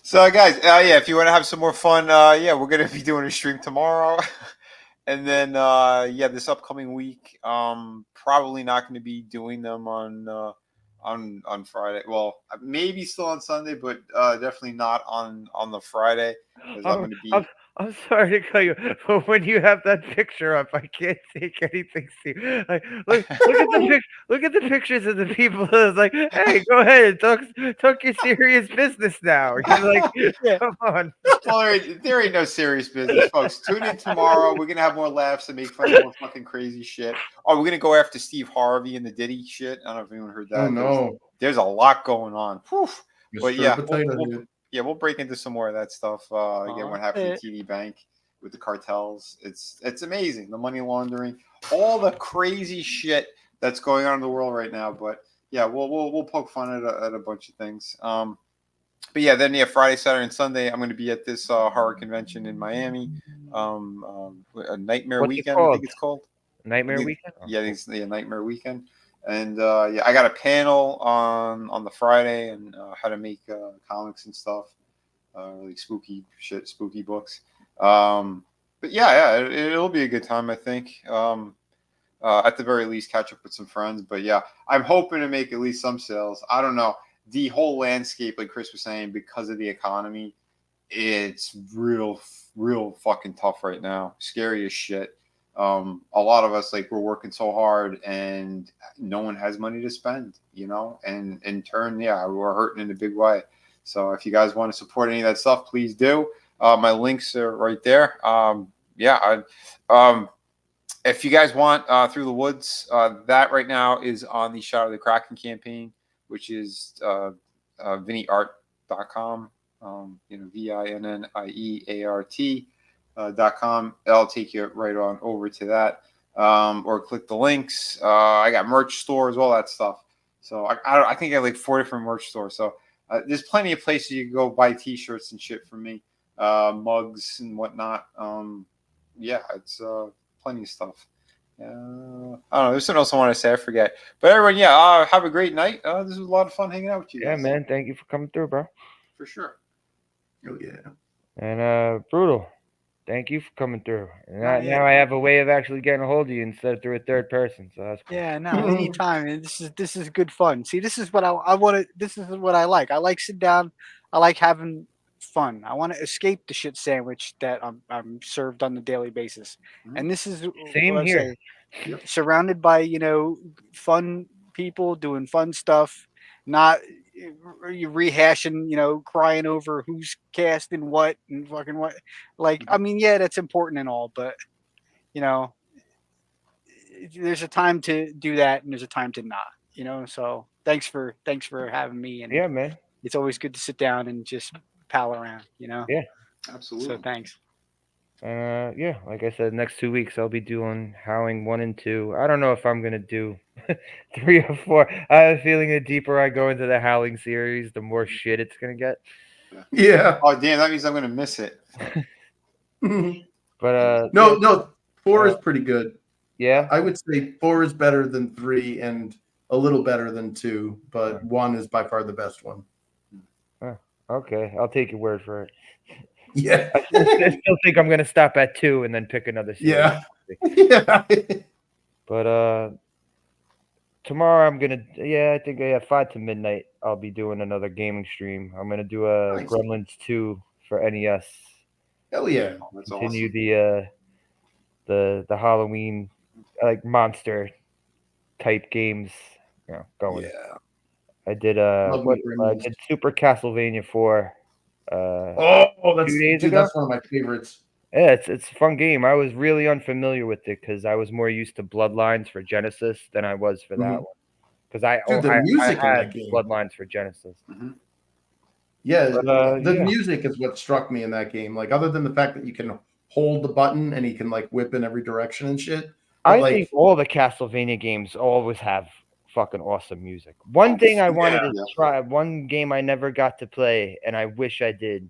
So, guys, if you want to have some more fun, we're gonna be doing a stream tomorrow, and then this upcoming week, probably not going to be doing them on Friday. Well, maybe still on Sunday, but definitely not on the Friday because I'm going to be. I'm sorry to cut you, but when you have that picture up, I can't take anything serious. Like, look at the pictures of the people. It's like, hey, go ahead, talk your serious business now. You're like, come on. Well, there ain't no serious business, folks. Tune in tomorrow. We're gonna have more laughs and make fun of more fucking crazy shit. Oh, we're gonna go after Steve Harvey and the Diddy shit. I don't know if anyone heard that. Oh no, there's a lot going on. Whew. But yeah, we'll break into some more of that stuff. Again, what happened at TD Bank with the cartels? It's amazing, the money laundering, all the crazy shit that's going on in the world right now. But yeah, we'll poke fun at a bunch of things. But yeah, then Friday, Saturday, and Sunday, I'm going to be at this horror convention in Miami. A Nightmare Weekend, I think it's called. Nightmare Weekend. Yeah, I think it's Nightmare Weekend. And I got a panel on the Friday and how to make comics and stuff, really spooky shit, spooky books. But it'll be a good time, I think. At the very least, catch up with some friends. But yeah, I'm hoping to make at least some sales. I don't know. The whole landscape, like Chris was saying, because of the economy, it's real fucking tough right now. Scary as shit. A lot of us, like, we're working so hard and no one has money to spend, and in turn, we're hurting in a big way. So if you guys want to support any of that stuff, please do. My links are right there. If you guys want Through the Woods, that right now is on the Shadow of the Kraken campaign, which is vinnyart.com, VINNIEART.com. I'll take you right on over to that, or click the links. I got merch stores, all that stuff. So I think I have like 4 different merch stores. So there's plenty of places you can go buy T-shirts and shit from me, mugs and whatnot. It's plenty of stuff. I don't know. There's something else I want to say. I forget. But everyone, have a great night. This was a lot of fun hanging out with you guys. Yeah, man. Thank you for coming through, bro. For sure. Oh yeah. And Brutal, thank you for coming through. And Oh, yeah. now I have a way of actually getting a hold of you instead of through a third person. So that's cool. Yeah, no, anytime. And this is good fun. See, this is what I want to. This is what I like. I like sitting down. I like having fun. I want to escape the shit sandwich that I'm served on a daily basis. And this is Same what I here. say, surrounded by fun people doing fun stuff, not you rehashing, crying over who's casting what and fucking what. Like, I mean, yeah, that's important and all, but there's a time to do that and there's a time to not. So thanks for having me, and Yeah, man. it's always good to sit down and just pal around. Yeah, absolutely. So thanks. Yeah, like I said, next 2 weeks I'll be doing Howling 1 and 2. I don't know if I'm gonna do 3 or 4. I have a feeling the deeper I go into the Howling series, the more shit it's gonna get. Yeah. Oh damn, that means I'm gonna miss it. But no, 4 is pretty good. Yeah, I would say 4 is better than 3 and a little better than 2, but 1 is by far the best one. Okay, I'll take your word for it. Yeah. I still think I'm gonna stop at 2 and then pick another series. Yeah. Yeah. But tomorrow I'm gonna I think 5 to midnight I'll be doing another gaming stream. I'm gonna do a Nice. Gremlins 2 for NES. Hell yeah. That's Continue awesome. the Halloween like monster type games, going. Yeah. I did Love I Gremlins. did Super Castlevania 4 that's 2 days dude, ago. that's one of my favorites. Yeah, it's a fun game. I was really unfamiliar with it because I was more used to Bloodlines for Genesis than I was for that Mhm. one. Because I the music in had that game. Bloodlines for Genesis. Yeah, But, the music is what struck me in that game. Like, other than the fact that you can hold the button and you can like whip in every direction and shit. I But, think all the Castlevania games always have fucking awesome music. One thing I wanted to try, one game I never got to play, and I wish I did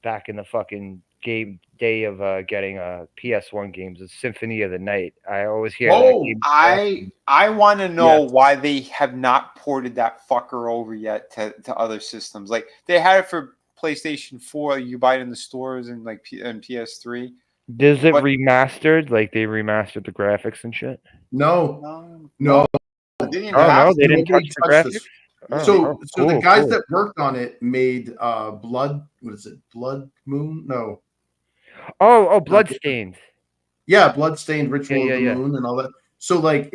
back in the fucking game day of getting PS1 games, is Symphony of the Night. I always hear that game. I want to know why they have not ported that fucker over yet to other systems. Like, they had it for PlayStation 4. You buy it in the stores and like and PS3. Does it remastered? Like they remastered the graphics and shit? No. They didn't they didn't touch the graphics. So cool, the guys cool. that worked on it made Blood. What is it? Blood Moon? No. Oh, Bloodstained. Yeah, Bloodstained, Ritual of the Yeah. Moon, and all that. So, like,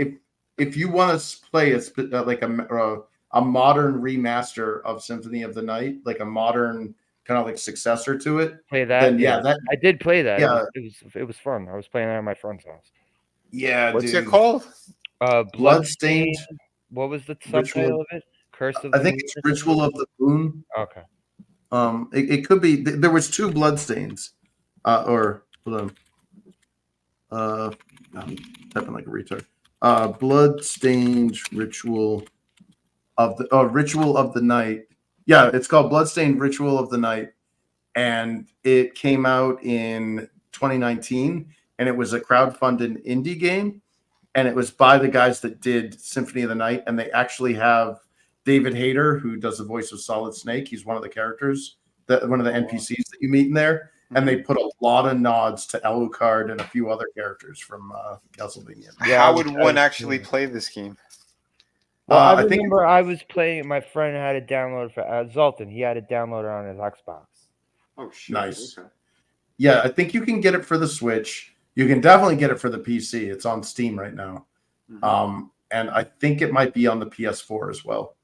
if you want to play a modern remaster of Symphony of the Night, like a modern kind of like successor to it, Play that. then I did play that. Yeah, it was fun. I was playing that at my friend's house. Yeah, what's dude. it called? Bloodstained. What was the subtitle of it? Curse of. I think it's Ritual of the Moon. Okay. It could be. There was 2 Bloodstains, or hold on. I'm typing like a retard. Bloodstained Ritual of the Night. Yeah, it's called Bloodstained Ritual of the Night, and it came out in 2019, and it was a crowdfunded indie game, and it was by the guys that did Symphony of the Night, and they actually have David Hayter, who does the voice of Solid Snake. He's one of the characters, one of the NPCs that you meet in there. And they put a lot of nods to Alucard and a few other characters from Castlevania. Yeah, how would one actually play this game? Well, I remember I was playing. My friend had it downloaded for Zoltan. He had it downloaded on his Xbox. Oh, shit. Nice. Okay. Yeah, I think you can get it for the Switch. You can definitely get it for the PC. It's on Steam right now. And I think it might be on the PS4 as well.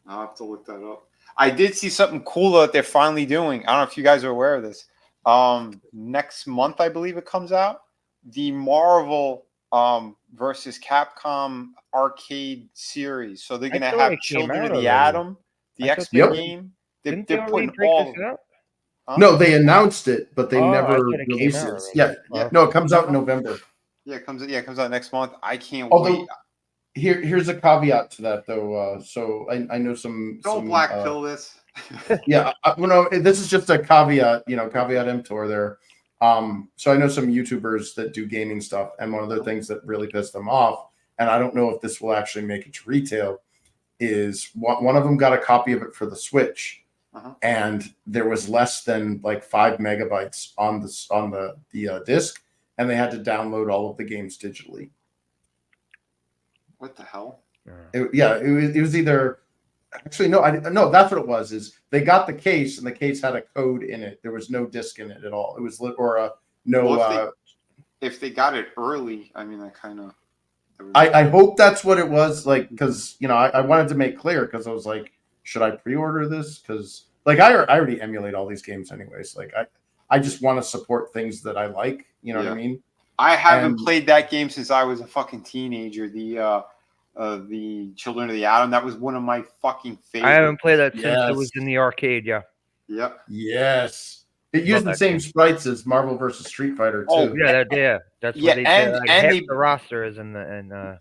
I'll have to look that up. I did see something cool that they're finally doing. I don't know if you guys are aware of this. Next month, I believe it comes out. The Marvel versus Capcom arcade series. So they're going to have Children of the Atom, the X-Men game. They're putting all. No, they announced it, but they never released it. Yeah. No, it comes out in November. Yeah, it comes out next month. I can't Although, wait. Here's a caveat to that, though. So I know some. Don't black pill this. Yeah, this is just a caveat. Caveat emptor there. So I know some YouTubers that do gaming stuff, and one of the things that really pissed them off, and I don't know if this will actually make it to retail, is one of them got a copy of it for the Switch, and there was less than like 5 megabytes on the disc, and they had to download all of the games digitally. What the hell? It was either actually no, that's what it was. Is they got the case and the case had a code in it. There was no disc in it at all. It was if they got it early, I mean, I kind of. I hope that's what it was, like, because I wanted to make clear, because I was like, should I pre-order this? Because like I already emulate all these games anyways. Like I just want to support things that I like. You know what I mean? I haven't played that game since I was a fucking teenager. The Children of the Atom. That was one of my fucking favorites. I haven't played that since it was in the arcade. Yeah. Yep. Yes. It used the same sprites as Marvel vs. Street Fighter too. Oh yeah, that's what they did. Like, half the roster is in the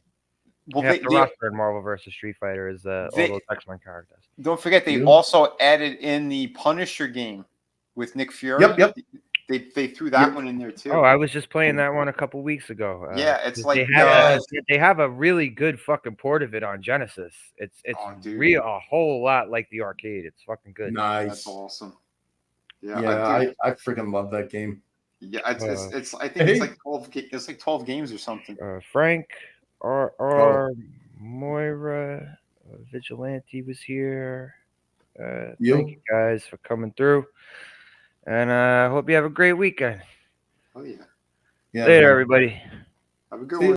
roster in Marvel vs. Street Fighter is all those X-Men characters. Don't forget they also added in the Punisher game with Nick Fury. Yep. They threw that one in there too. Oh, I was just playing that one a couple weeks ago. It's like they have a really good fucking port of it on Genesis. It's real a whole lot like the arcade. It's fucking good. Nice. That's awesome. I freaking love that game. Yeah, it's I think it's like 12. It's like 12 games or something. Frank R. Moira Vigilante was here. Thank you guys for coming through, and I hope you have a great weekend. Oh yeah. Later, everybody. Have a good one.